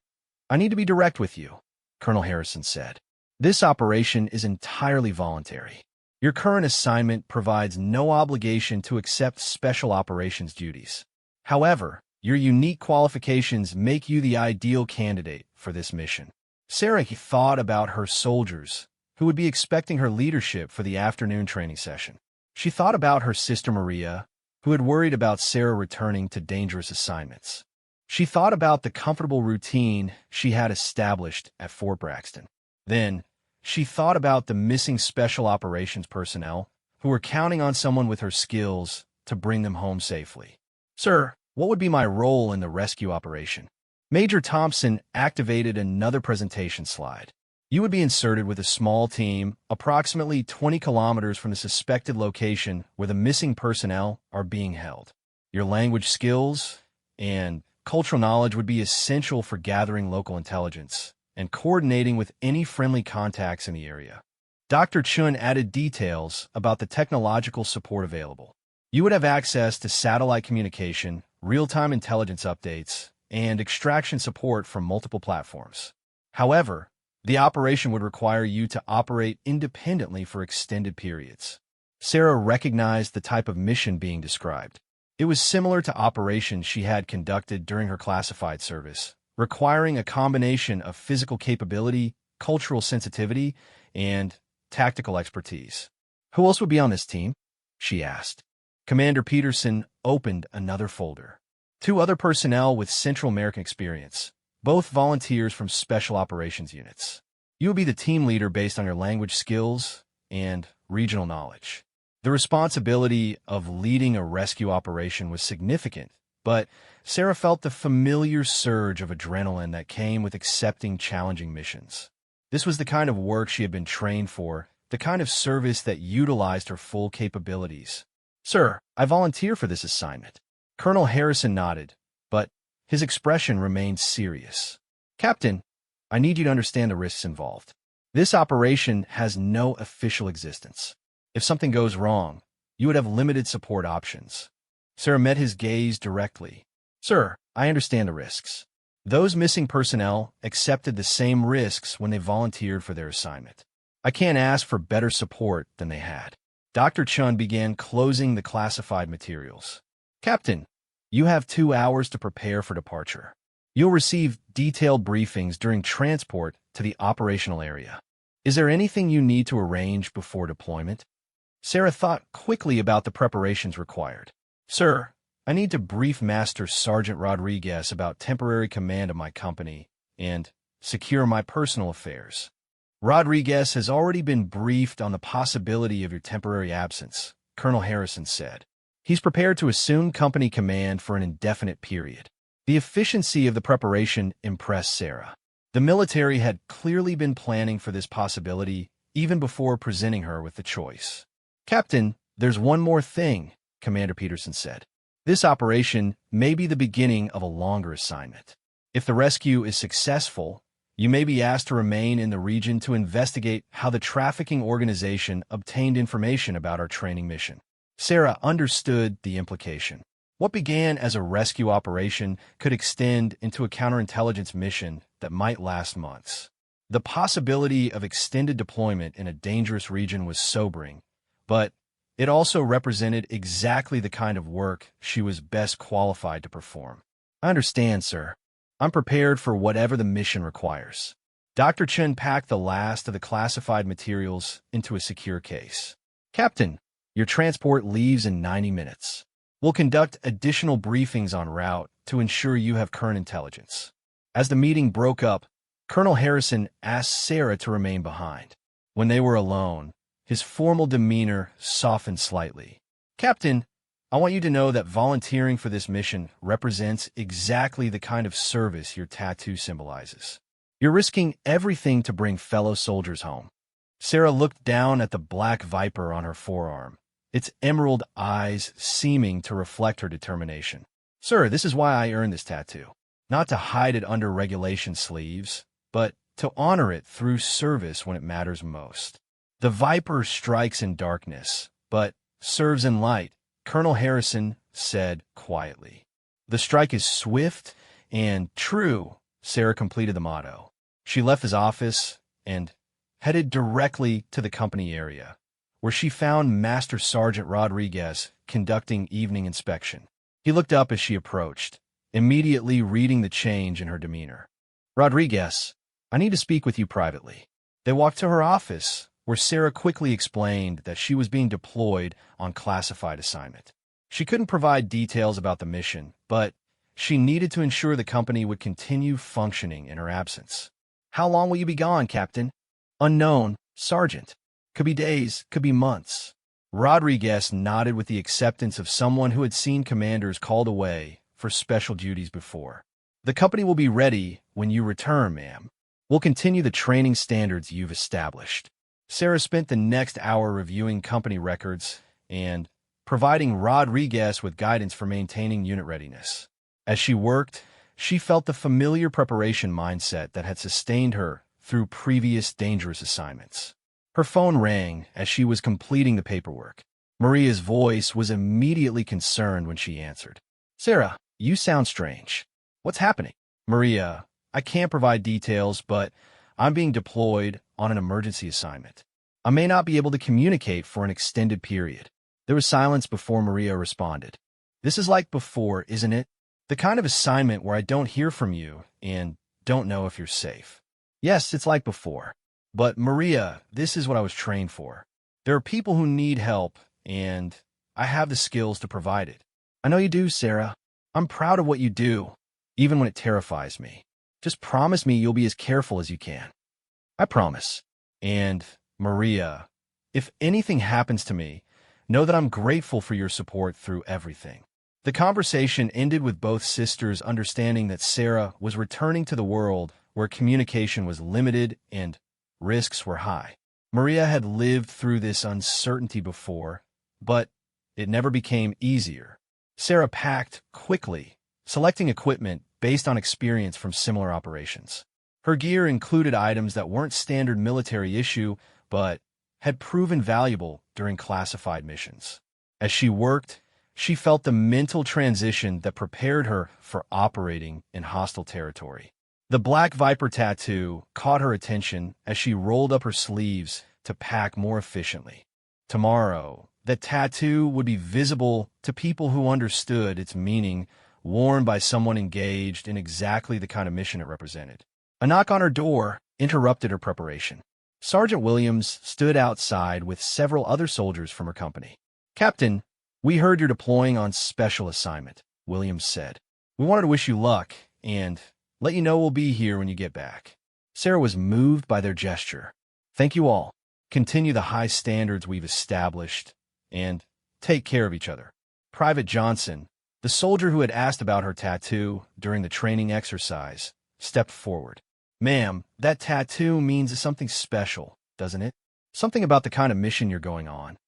I need to be direct with you," Colonel Harrison said. "This operation is entirely voluntary. Your current assignment provides no obligation to accept special operations duties. However, your unique qualifications make you the ideal candidate for this mission." Sarah thought about her soldiers, who would be expecting her leadership for the afternoon training session. She thought about her sister Maria, who had worried about Sarah returning to dangerous assignments. She thought about the comfortable routine she had established at Fort Braxton. Then, she thought about the missing special operations personnel who were counting on someone with her skills to bring them home safely. "Sir, what would be my role in the rescue operation?" Major Thompson activated another presentation slide. "You would be inserted with a small team approximately 20 kilometers from the suspected location where the missing personnel are being held. Your language skills and cultural knowledge would be essential for gathering local intelligence and coordinating with any friendly contacts in the area." Dr. Chun added details about the technological support available. "You would have access to satellite communication, real-time intelligence updates, and extraction support from multiple platforms. However, the operation would require you to operate independently for extended periods." Sarah recognized the type of mission being described. It was similar to operations she had conducted during her classified service, requiring a combination of physical capability, cultural sensitivity, and tactical expertise. "Who else would be on this team?" she asked. Commander Peterson opened another folder. 2 other personnel with Central American experience, both volunteers from special operations units. You will be the team leader based on your language skills and regional knowledge. The responsibility of leading a rescue operation was significant But Sarah felt the familiar surge of adrenaline that came with accepting challenging missions. This was the kind of work she had been trained for, the kind of service that utilized her full capabilities. "Sir, I volunteer for this assignment." Colonel Harrison nodded, but his expression remained serious. "Captain, I need you to understand the risks involved. This operation has no official existence. If something goes wrong, you would have limited support options." Sarah met his gaze directly. "Sir, I understand the risks. Those missing personnel accepted the same risks when they volunteered for their assignment. I can't ask for better support than they had." Dr. Chun began closing the classified materials. "Captain, you have 2 hours to prepare for departure. You'll receive detailed briefings during transport to the operational area. Is there anything you need to arrange before deployment?" Sarah thought quickly about the preparations required. "Sir, I need to brief Master Sergeant Rodriguez about temporary command of my company and secure my personal affairs." "Rodriguez has already been briefed on the possibility of your temporary absence," Colonel Harrison said. "He's prepared to assume company command for an indefinite period." The efficiency of the preparation impressed Sarah. The military had clearly been planning for this possibility even before presenting her with the choice. "Captain, there's one more thing," Commander Peterson said. "This operation may be the beginning of a longer assignment. If the rescue is successful, you may be asked to remain in the region to investigate how the trafficking organization obtained information about our training mission." Sarah understood the implication. What began as a rescue operation could extend into a counterintelligence mission that might last months. The possibility of extended deployment in a dangerous region was sobering, but it also represented exactly the kind of work she was best qualified to perform. "I understand, sir. I'm prepared for whatever the mission requires." Dr. Chen packed the last of the classified materials into a secure case. "Captain, your transport leaves in 90 minutes. We'll conduct additional briefings en route to ensure you have current intelligence." As the meeting broke up, Colonel Harrison asked Sarah to remain behind. When they were alone, his formal demeanor softened slightly. "Captain, I want you to know that volunteering for this mission represents exactly the kind of service your tattoo symbolizes. You're risking everything to bring fellow soldiers home." Sarah looked down at the black viper on her forearm, its emerald eyes seeming to reflect her determination. "Sir, this is why I earned this tattoo. Not to hide it under regulation sleeves, but to honor it through service when it matters most. The viper strikes in darkness, but serves in light," Colonel Harrison said quietly. "The strike is swift and true," Sarah completed the motto. She left his office and headed directly to the company area, where she found Master Sergeant Rodriguez conducting evening inspection. He looked up as she approached, immediately reading the change in her demeanor. "Rodriguez, I need to speak with you privately." They walked to her office, where Sarah quickly explained that she was being deployed on classified assignment. She couldn't provide details about the mission, but she needed to ensure the company would continue functioning in her absence. "How long will you be gone, Captain?" "Unknown, Sergeant. Could be days, could be months." Rodriguez nodded with the acceptance of someone who had seen commanders called away for special duties before. "The company will be ready when you return, ma'am. We'll continue the training standards you've established." Sarah spent the next hour reviewing company records and providing Rodriguez with guidance for maintaining unit readiness. As she worked, she felt the familiar preparation mindset that had sustained her through previous dangerous assignments. Her phone rang as she was completing the paperwork. Maria's voice was immediately concerned when she answered. "Sarah, you sound strange. What's happening?" "Maria, I can't provide details, but I'm being deployed on an emergency assignment. I may not be able to communicate for an extended period." There was silence before Maria responded. "This is like before, isn't it? The kind of assignment where I don't hear from you and don't know if you're safe." "Yes, it's like before. But Maria, this is what I was trained for. There are people who need help, and I have the skills to provide it." "I know you do, Sarah. I'm proud of what you do, even when it terrifies me. Just promise me you'll be as careful as you can." "I promise. And, Maria, if anything happens to me, know that I'm grateful for your support through everything." The conversation ended with both sisters understanding that Sarah was returning to the world where communication was limited and risks were high. Maria had lived through this uncertainty before, but it never became easier. Sarah packed quickly, selecting equipment based on experience from similar operations. Her gear included items that weren't standard military issue, but had proven valuable during classified missions. As she worked, she felt the mental transition that prepared her for operating in hostile territory. The Black Viper tattoo caught her attention as she rolled up her sleeves to pack more efficiently. Tomorrow, that tattoo would be visible to people who understood its meaning, worn by someone engaged in exactly the kind of mission it represented. A knock on her door interrupted her preparation. Sergeant Williams stood outside with several other soldiers from her company. "Captain, we heard you're deploying on special assignment," Williams said. "We wanted to wish you luck and let you know we'll be here when you get back." Sarah was moved by their gesture. "Thank you all. Continue the high standards we've established and take care of each other." Private Johnson, the soldier who had asked about her tattoo during the training exercise, stepped forward. "Ma'am, that tattoo means something special, doesn't it? Something about the kind of mission you're going on."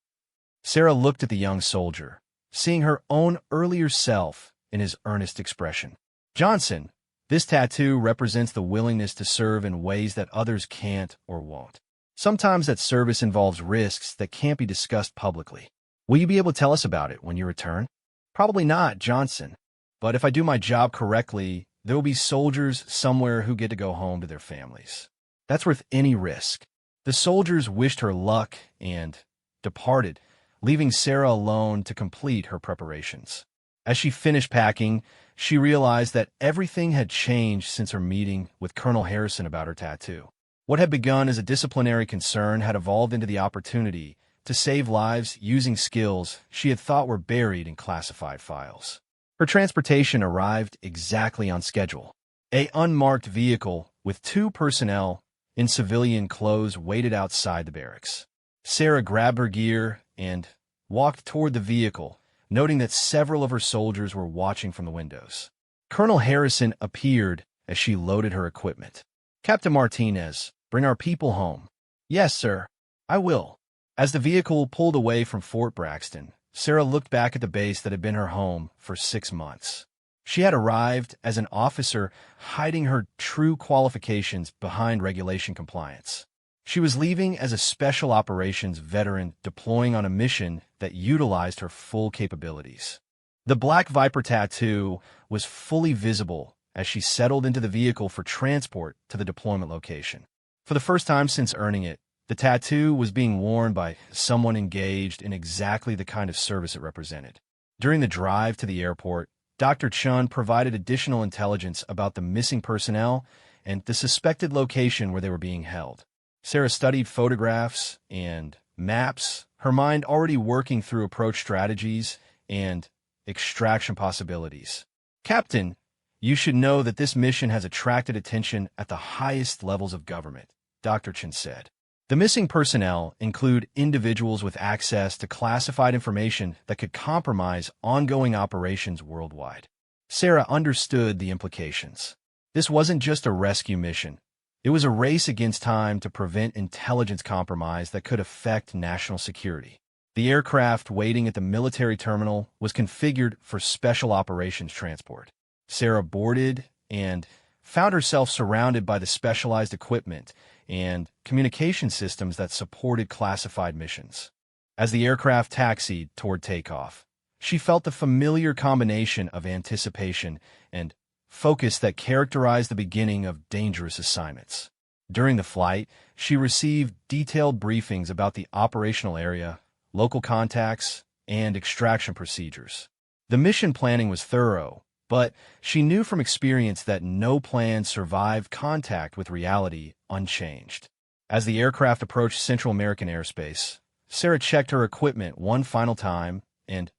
Sarah looked at the young soldier, seeing her own earlier self in his earnest expression. "Johnson, this tattoo represents the willingness to serve in ways that others can't or won't. Sometimes that service involves risks that can't be discussed publicly. Will you be able to tell us about it when you return?" "Probably not, Johnson. But if I do my job correctly, there will be soldiers somewhere who get to go home to their families. That's worth any risk." The soldiers wished her luck and departed, leaving Sarah alone to complete her preparations. As she finished packing, she realized that everything had changed since her meeting with Colonel Harrison about her tattoo. What had begun as a disciplinary concern had evolved into the opportunity to save lives using skills she had thought were buried in classified files. Her transportation arrived exactly on schedule. An unmarked vehicle with 2 personnel in civilian clothes waited outside the barracks. Sarah grabbed her gear and walked toward the vehicle, noting that several of her soldiers were watching from the windows. Colonel Harrison appeared as she loaded her equipment. "Captain Martinez, bring our people home." "Yes, sir. I will." As the vehicle pulled away from Fort Braxton, Sarah looked back at the base that had been her home for 6 months. She had arrived as an officer, hiding her true qualifications behind regulation compliance. She was leaving as a special operations veteran deploying on a mission that utilized her full capabilities. The Black Viper tattoo was fully visible as she settled into the vehicle for transport to the deployment location. For the first time since earning it, the tattoo was being worn by someone engaged in exactly the kind of service it represented. During the drive to the airport, Dr. Chun provided additional intelligence about the missing personnel and the suspected location where they were being held. Sarah studied photographs and maps, her mind already working through approach strategies and extraction possibilities. "Captain, you should know that this mission has attracted attention at the highest levels of government," Dr. Chun said. "The missing personnel include individuals with access to classified information that could compromise ongoing operations worldwide." Sarah understood the implications. This wasn't just a rescue mission. It was a race against time to prevent intelligence compromise that could affect national security. The aircraft waiting at the military terminal was configured for special operations transport. Sarah boarded and found herself surrounded by the specialized equipment and communication systems that supported classified missions. As the aircraft taxied toward takeoff, she felt the familiar combination of anticipation and focus that characterized the beginning of dangerous assignments. During the flight, she received detailed briefings about the operational area, local contacts, and extraction procedures. The mission planning was thorough, but she knew from experience that no plan survived contact with reality unchanged. As the aircraft approached Central American airspace, Sarah checked her equipment one final time and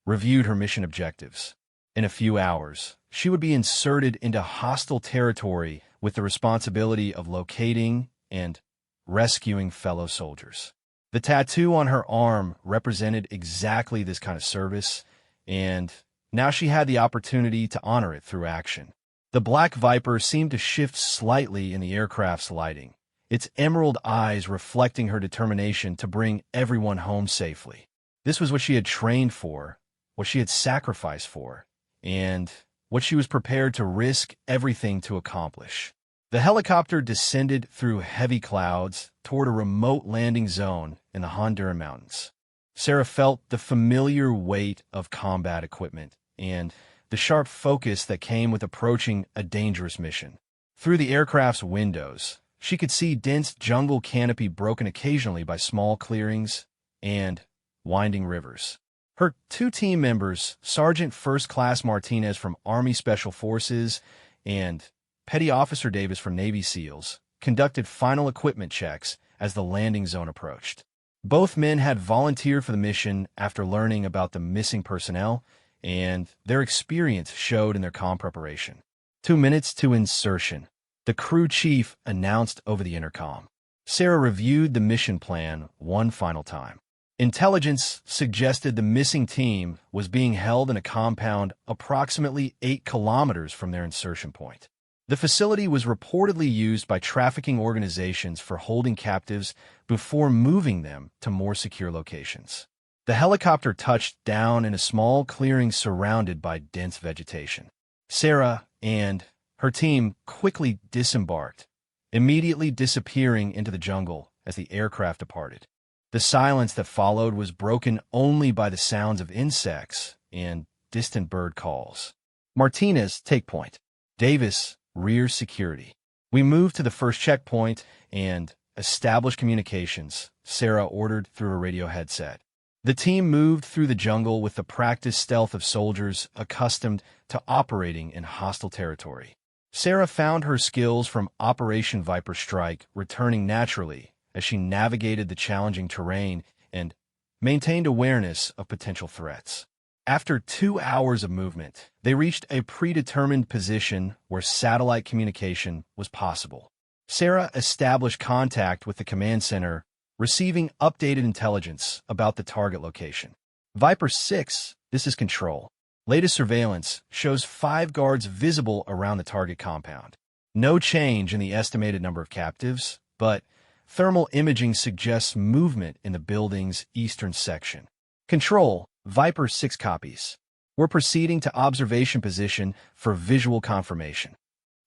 reviewed her mission objectives. In a few hours, she would be inserted into hostile territory with the responsibility of locating and rescuing fellow soldiers. The tattoo on her arm represented exactly this kind of service, and Now she had the opportunity to honor it through action. The Black Viper seemed to shift slightly in the aircraft's lighting, its emerald eyes reflecting her determination to bring everyone home safely. This was what she had trained for, what she had sacrificed for, and what she was prepared to risk everything to accomplish. The helicopter descended through heavy clouds toward a remote landing zone in the Honduran mountains. Sarah felt the familiar weight of combat equipment and the sharp focus that came with approaching a dangerous mission. Through the aircraft's windows, she could see dense jungle canopy broken occasionally by small clearings and winding rivers. Her two team members, Sergeant First Class Martinez from Army Special Forces and Petty Officer Davis from Navy SEALs, conducted final equipment checks as the landing zone approached. Both men had volunteered for the mission after learning about the missing personnel, and their experience showed in their comm preparation. 2 minutes to insertion, the crew chief announced over the intercom. Sarah reviewed the mission plan one final time. Intelligence suggested the missing team was being held in a compound approximately 8 kilometers from their insertion point. The facility was reportedly used by trafficking organizations for holding captives before moving them to more secure locations. The helicopter touched down in a small clearing surrounded by dense vegetation. Sarah and her team quickly disembarked, immediately disappearing into the jungle as the aircraft departed. The silence that followed was broken only by the sounds of insects and distant bird calls. Martinez, take point. Davis, rear security. We moved to the first checkpoint and established communications, Sarah ordered through a radio headset. The team moved through the jungle with the practiced stealth of soldiers accustomed to operating in hostile territory. Sarah found her skills from Operation Viper Strike returning naturally as she navigated the challenging terrain and maintained awareness of potential threats. After 2 hours of movement, they reached a predetermined position where satellite communication was possible. Sarah established contact with the command center, receiving updated intelligence about the target location. Viper 6, this is Control. Latest surveillance shows 5 guards visible around the target compound. No change in the estimated number of captives, but thermal imaging suggests movement in the building's eastern section. Control, Viper 6 copies. We're proceeding to observation position for visual confirmation.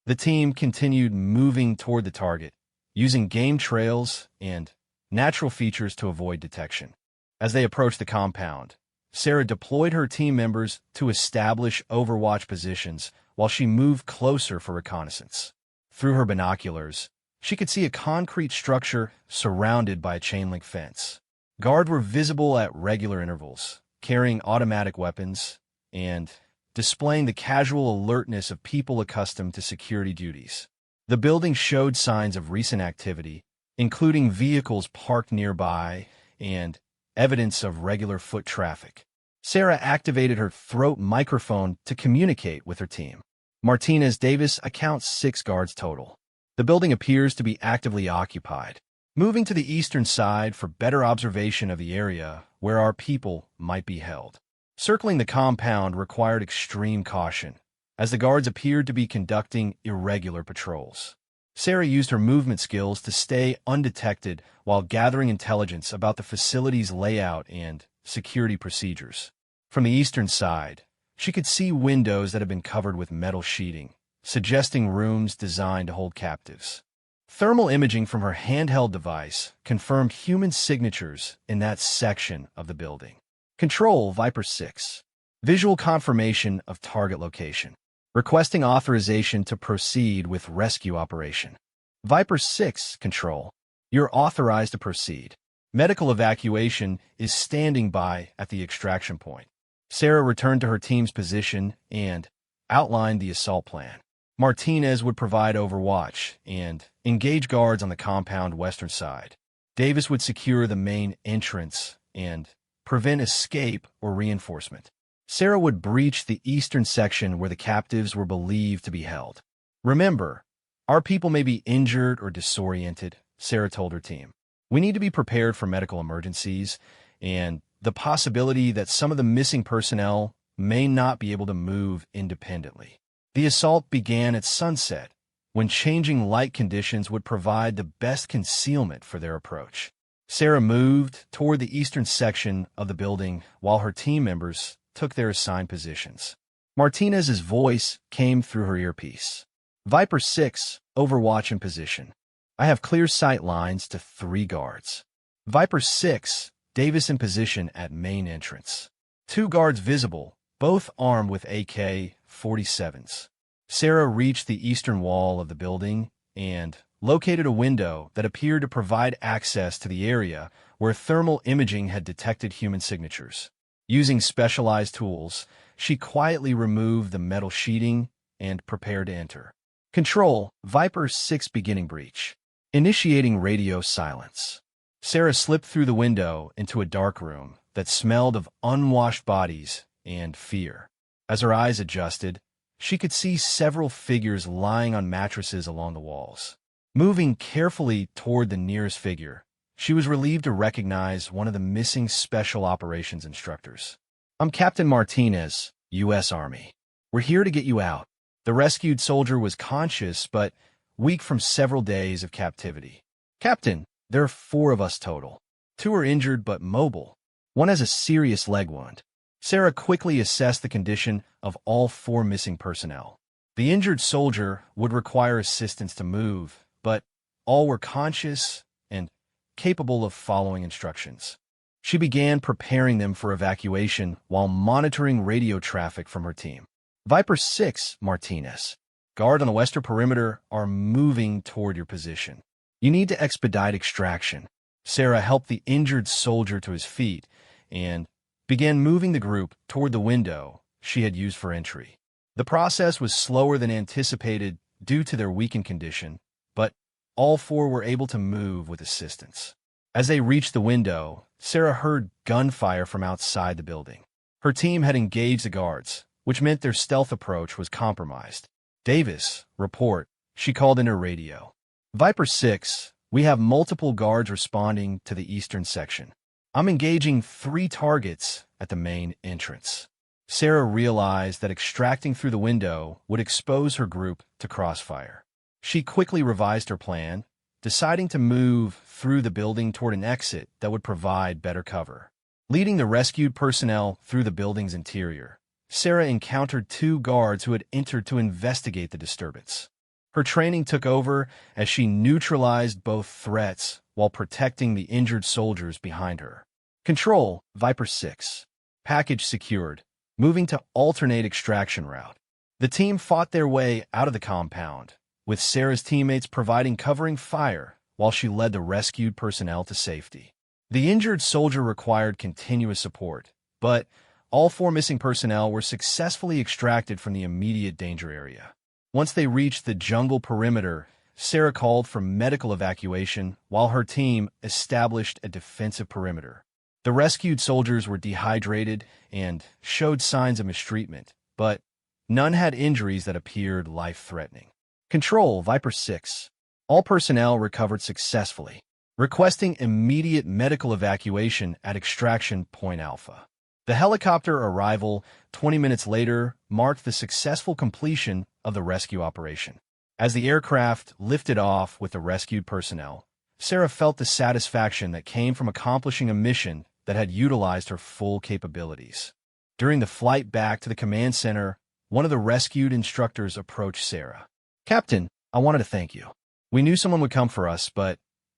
The team continued moving toward the target, using game trails and natural features to avoid detection. As they approached the compound, Sarah deployed her team members to establish overwatch positions while she moved closer for reconnaissance. Through her binoculars, she could see a concrete structure surrounded by a chain-link fence. Guards were visible at regular intervals, carrying automatic weapons and displaying the casual alertness of people accustomed to security duties. The building showed signs of recent activity, including vehicles parked nearby and evidence of regular foot traffic. Sarah activated her throat microphone to communicate with her team. Martinez Davis accounts 6 guards total. The building appears to be actively occupied. Moving to the eastern side for better observation of the area where our people might be held. Circling the compound required extreme caution, as the guards appeared to be conducting irregular patrols. Sarah used her movement skills to stay undetected while gathering intelligence about the facility's layout and security procedures. From the eastern side, she could see windows that had been covered with metal sheeting, suggesting rooms designed to hold captives. Thermal imaging from her handheld device confirmed human signatures in that section of the building. Control, Viper 6. Visual confirmation of target location. Requesting authorization to proceed with rescue operation. Viper 6, Control. You're authorized to proceed. Medical evacuation is standing by at the extraction point. Sarah returned to her team's position and outlined the assault plan. Martinez would provide overwatch and engage guards on the compound western side. Davis would secure the main entrance and prevent escape or reinforcement. Sarah would breach the eastern section where the captives were believed to be held. Remember, our people may be injured or disoriented, Sarah told her team. We need to be prepared for medical emergencies and the possibility that some of the missing personnel may not be able to move independently. The assault began at sunset, when changing light conditions would provide the best concealment for their approach. Sarah moved toward the eastern section of the building while her team members took their assigned positions. Martinez's voice came through her earpiece. Viper 6, Overwatch in position. I have clear sight lines to 3 guards. Viper 6, Davis in position at main entrance. 2 guards visible, both armed with AK-47s. Sarah reached the eastern wall of the building and located a window that appeared to provide access to the area where thermal imaging had detected human signatures. Using specialized tools, she quietly removed the metal sheeting and prepared to enter. Control, Viper 6 beginning breach. Initiating radio silence. Sarah slipped through the window into a dark room that smelled of unwashed bodies and fear. As her eyes adjusted, she could see several figures lying on mattresses along the walls. Moving carefully toward the nearest figure, she was relieved to recognize one of the missing Special Operations instructors. I'm Captain Martinez, U.S. Army. We're here to get you out. The rescued soldier was conscious but weak from several days of captivity. Captain, there are 4 of us total. 2 are injured but mobile. 1 has a serious leg wound. Sarah quickly assessed the condition of all 4 missing personnel. The injured soldier would require assistance to move, but all were conscious and capable of following instructions. She began preparing them for evacuation while monitoring radio traffic from her team. Viper 6, Martinez. Guard on the western perimeter are moving toward your position. You need to expedite extraction. Sarah helped the injured soldier to his feet and began moving the group toward the window she had used for entry. The process was slower than anticipated due to their weakened condition, but all 4 were able to move with assistance. As they reached the window, Sarah heard gunfire from outside the building. Her team had engaged the guards, which meant their stealth approach was compromised. Davis, report, she called in her radio. Viper 6, we have multiple guards responding to the eastern section. I'm engaging 3 targets at the main entrance. Sarah realized that extracting through the window would expose her group to crossfire. She quickly revised her plan, deciding to move through the building toward an exit that would provide better cover. Leading the rescued personnel through the building's interior, Sarah encountered 2 guards who had entered to investigate the disturbance. Her training took over as she neutralized both threats while protecting the injured soldiers behind her. Control, Viper 6. Package secured. Moving to alternate extraction route. The team fought their way out of the compound, with Sarah's teammates providing covering fire while she led the rescued personnel to safety. The injured soldier required continuous support, but all 4 missing personnel were successfully extracted from the immediate danger area. Once they reached the jungle perimeter, Sarah called for medical evacuation while her team established a defensive perimeter. The rescued soldiers were dehydrated and showed signs of mistreatment, but none had injuries that appeared life-threatening. Control, Viper 6. All personnel recovered successfully, requesting immediate medical evacuation at Extraction Point Alpha. The helicopter arrival 20 minutes later marked the successful completion of the rescue operation. As the aircraft lifted off with the rescued personnel, Sarah felt the satisfaction that came from accomplishing a mission that had utilized her full capabilities. During the flight back to the command center, one of the rescued instructors approached Sarah. Captain, I wanted to thank you. We knew someone would come for us, but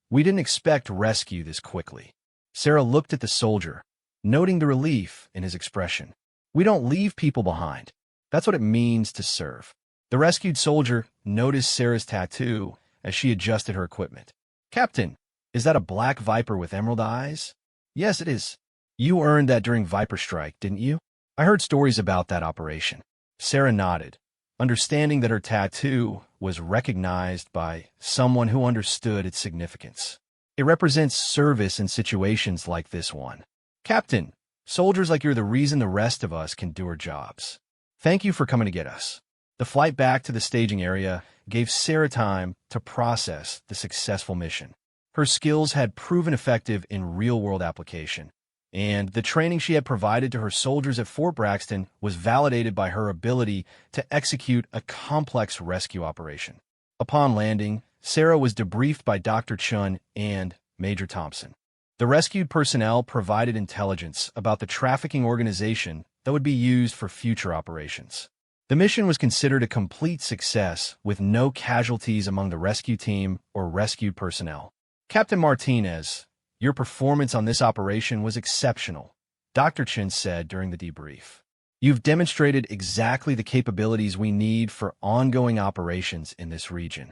we didn't expect rescue this quickly. Sarah looked at the soldier, noting the relief in his expression. We don't leave people behind. That's what it means to serve. The rescued soldier noticed Sarah's tattoo as she adjusted her equipment. Captain, is that a black viper with emerald eyes? Yes, it is. You earned that during Viper Strike, didn't you? I heard stories about that operation. Sarah nodded, understanding that her tattoo was recognized by someone who understood its significance. It represents service in situations like this one. Captain, soldiers like you're the reason the rest of us can do our jobs. Thank you for coming to get us. The flight back to the staging area gave Sarah time to process the successful mission. Her skills had proven effective in real-world application, and the training she had provided to her soldiers at Fort Braxton was validated by her ability to execute a complex rescue operation. Upon landing, Sarah was debriefed by Dr. Chun and Major Thompson. The rescued personnel provided intelligence about the trafficking organization that would be used for future operations. The mission was considered a complete success, with no casualties among the rescue team or rescued personnel. Captain Martinez, your performance on this operation was exceptional, Dr. Chin said during the debrief. You've demonstrated exactly the capabilities we need for ongoing operations in this region.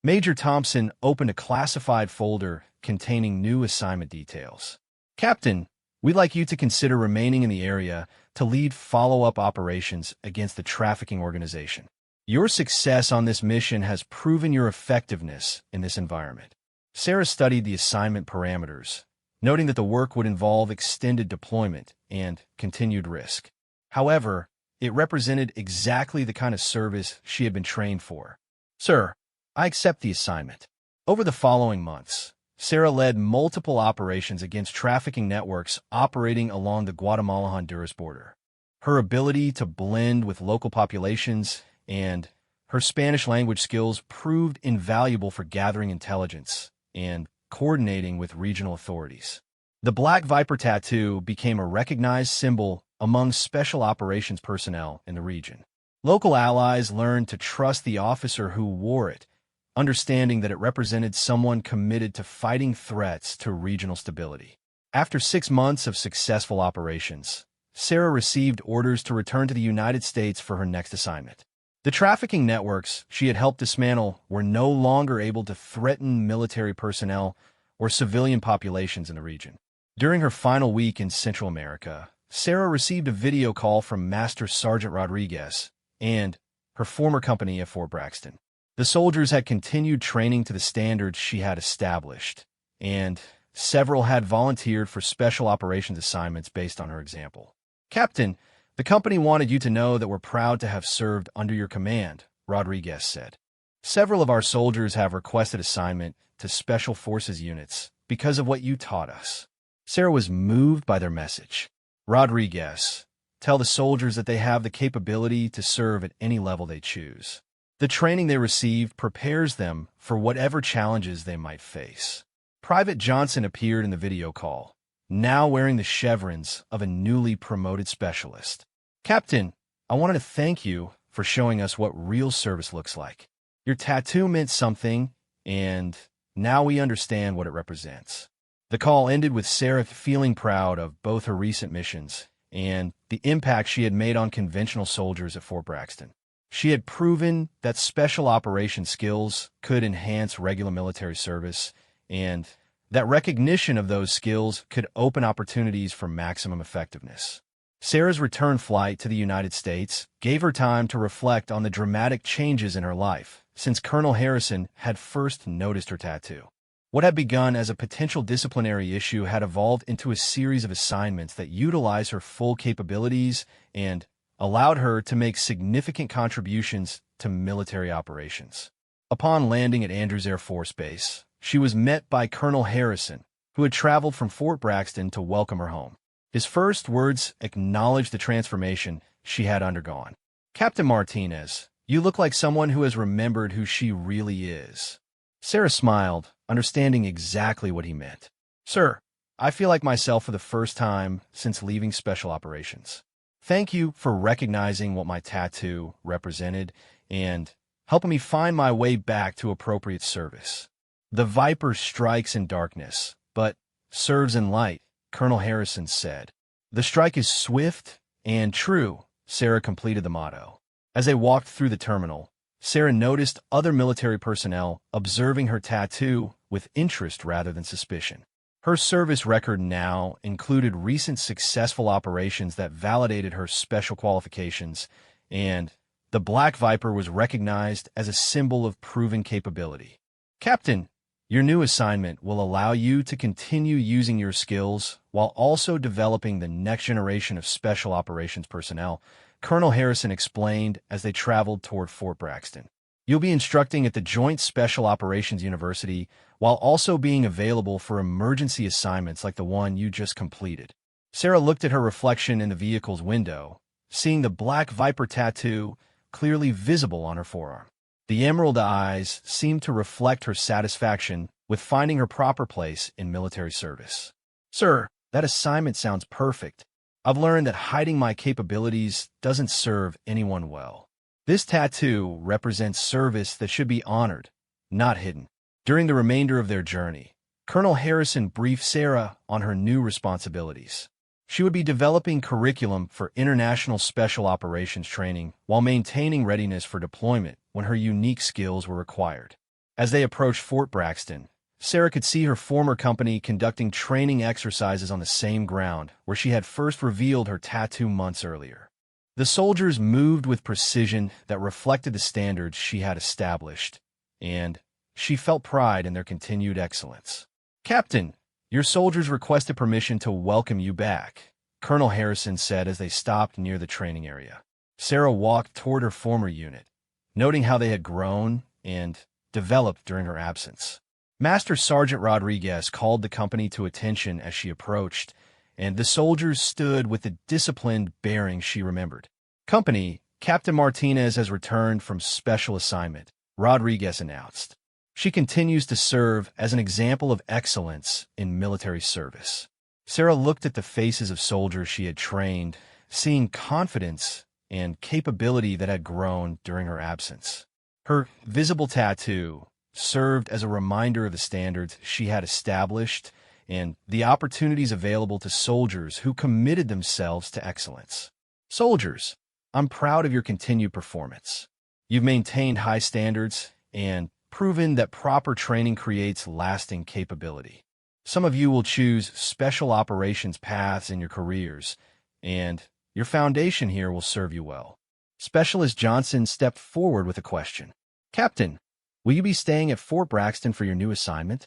Major Thompson opened a classified folder containing new assignment details. Captain, we'd like you to consider remaining in the area to lead follow-up operations against the trafficking organization. Your success on this mission has proven your effectiveness in this environment. Sarah studied the assignment parameters, noting that the work would involve extended deployment and continued risk. However, it represented exactly the kind of service she had been trained for. Sir, I accept the assignment. Over the following months, Sarah led multiple operations against trafficking networks operating along the Guatemala-Honduras border. Her ability to blend with local populations and her Spanish language skills proved invaluable for gathering intelligence and coordinating with regional authorities. The Black Viper tattoo became a recognized symbol among special operations personnel in the region. Local allies learned to trust the officer who wore it, understanding that it represented someone committed to fighting threats to regional stability. After 6 months of successful operations, Sarah received orders to return to the United States for her next assignment. The trafficking networks she had helped dismantle were no longer able to threaten military personnel or civilian populations in the region. During her final week in Central America, Sarah received a video call from Master Sergeant Rodriguez and her former company at Fort Braxton. The soldiers had continued training to the standards she had established, and several had volunteered for special operations assignments based on her example. Captain, the company wanted you to know that we're proud to have served under your command, Rodriguez said. Several of our soldiers have requested assignment to Special Forces units because of what you taught us. Sarah was moved by their message. Rodriguez, tell the soldiers that they have the capability to serve at any level they choose. The training they received prepares them for whatever challenges they might face. Private Johnson appeared in the video call, now wearing the chevrons of a newly promoted specialist. Captain, I wanted to thank you for showing us what real service looks like. Your tattoo meant something, and now we understand what it represents. The call ended with Sarah feeling proud of both her recent missions and the impact she had made on conventional soldiers at Fort Braxton. She had proven that special operations skills could enhance regular military service, and that recognition of those skills could open opportunities for maximum effectiveness. Sarah's return flight to the United States gave her time to reflect on the dramatic changes in her life since Colonel Harrison had first noticed her tattoo. What had begun as a potential disciplinary issue had evolved into a series of assignments that utilized her full capabilities and allowed her to make significant contributions to military operations. Upon landing at Andrews Air Force Base, she was met by Colonel Harrison, who had traveled from Fort Braxton to welcome her home. His first words acknowledged the transformation she had undergone. Captain Martinez, you look like someone who has remembered who she really is. Sarah smiled, understanding exactly what he meant. Sir, I feel like myself for the first time since leaving Special Operations. Thank you for recognizing what my tattoo represented and helping me find my way back to appropriate service. The Viper strikes in darkness, but serves in light, Colonel Harrison said. The strike is swift and true, Sarah completed the motto. As they walked through the terminal, Sarah noticed other military personnel observing her tattoo with interest rather than suspicion. Her service record now included recent successful operations that validated her special qualifications, and the Black Viper was recognized as a symbol of proven capability. Captain, your new assignment will allow you to continue using your skills while also developing the next generation of special operations personnel, Colonel Harrison explained as they traveled toward Fort Braxton. You'll be instructing at the Joint Special Operations University while also being available for emergency assignments like the one you just completed. Sarah looked at her reflection in the vehicle's window, seeing the black viper tattoo clearly visible on her forearm. The emerald eyes seemed to reflect her satisfaction with finding her proper place in military service. Sir, that assignment sounds perfect. I've learned that hiding my capabilities doesn't serve anyone well. This tattoo represents service that should be honored, not hidden. During the remainder of their journey, Colonel Harrison briefed Sarah on her new responsibilities. She would be developing curriculum for international special operations training while maintaining readiness for deployment when her unique skills were required. As they approached Fort Braxton, Sarah could see her former company conducting training exercises on the same ground where she had first revealed her tattoo months earlier. The soldiers moved with precision that reflected the standards she had established, and she felt pride in their continued excellence. "Captain, your soldiers requested permission to welcome you back," Colonel Harrison said as they stopped near the training area. Sarah walked toward her former unit, noting how they had grown and developed during her absence. Master Sergeant Rodriguez called the company to attention as she approached, and the soldiers stood with the disciplined bearing she remembered. "Company, Captain Martinez has returned from special assignment," Rodriguez announced. "She continues to serve as an example of excellence in military service." Sarah looked at the faces of soldiers she had trained, seeing confidence and capability that had grown during her absence. Her visible tattoo served as a reminder of the standards she had established and the opportunities available to soldiers who committed themselves to excellence. "Soldiers, I'm proud of your continued performance. You've maintained high standards and proven that proper training creates lasting capability. Some of you will choose special operations paths in your careers, and your foundation here will serve you well." Specialist Johnson stepped forward with a question. "Captain, will you be staying at Fort Braxton for your new assignment?"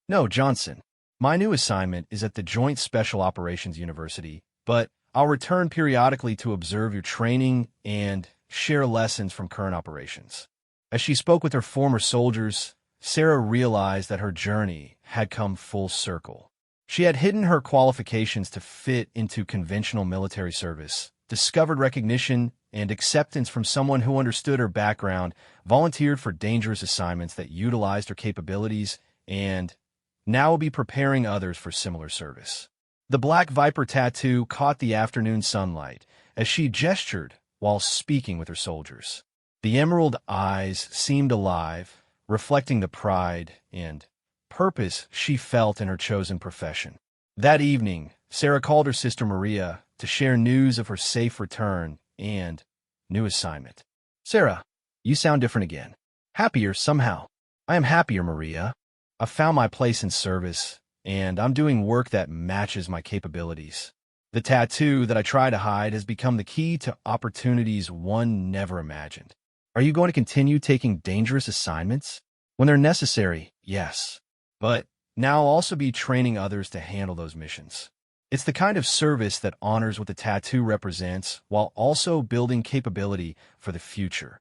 "No, Johnson. My new assignment is at the Joint Special Operations University, but I'll return periodically to observe your training and share lessons from current operations." As she spoke with her former soldiers, Sarah realized that her journey had come full circle. She had hidden her qualifications to fit into conventional military service, discovered recognition and acceptance from someone who understood her background, volunteered for dangerous assignments that utilized her capabilities, and now will be preparing others for similar service. The black viper tattoo caught the afternoon sunlight as she gestured while speaking with her soldiers. The emerald eyes seemed alive, reflecting the pride and purpose she felt in her chosen profession. That evening, Sarah called her sister Maria to share news of her safe return and new assignment. "Sarah, you sound different again. Happier somehow." "I am happier, Maria. I've found my place in service, and I'm doing work that matches my capabilities. The tattoo that I try to hide has become the key to opportunities one never imagined." "Are you going to continue taking dangerous assignments?" "When they're necessary, yes. But now I'll also be training others to handle those missions." It's the kind of service that honors what the tattoo represents while also building capability for the future.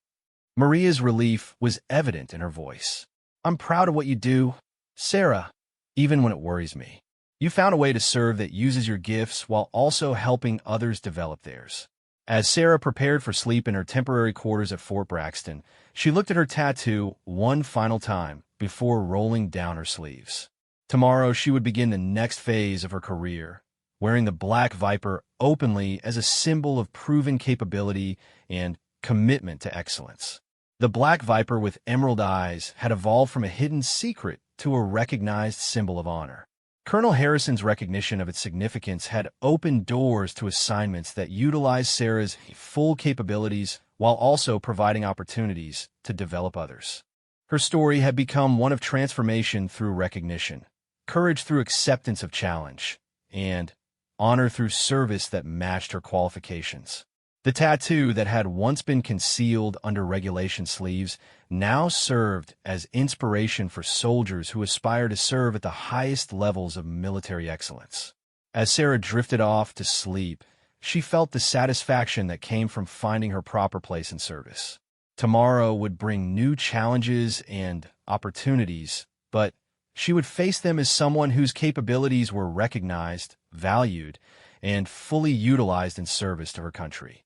Maria's relief was evident in her voice. "I'm proud of what you do, Sarah, even when it worries me. You found a way to serve that uses your gifts while also helping others develop theirs." As Sarah prepared for sleep in her temporary quarters at Fort Braxton, she looked at her tattoo one final time before rolling down her sleeves. Tomorrow, she would begin the next phase of her career, wearing the black viper openly as a symbol of proven capability and commitment to excellence. The black viper with emerald eyes had evolved from a hidden secret to a recognized symbol of honor. Colonel Harrison's recognition of its significance had opened doors to assignments that utilized Sarah's full capabilities while also providing opportunities to develop others. Her story had become one of transformation through recognition, courage through acceptance of challenge, and honor through service that matched her qualifications. The tattoo that had once been concealed under regulation sleeves now served as inspiration for soldiers who aspire to serve at the highest levels of military excellence. As Sarah drifted off to sleep, she felt the satisfaction that came from finding her proper place in service. Tomorrow would bring new challenges and opportunities, but she would face them as someone whose capabilities were recognized, valued, and fully utilized in service to her country.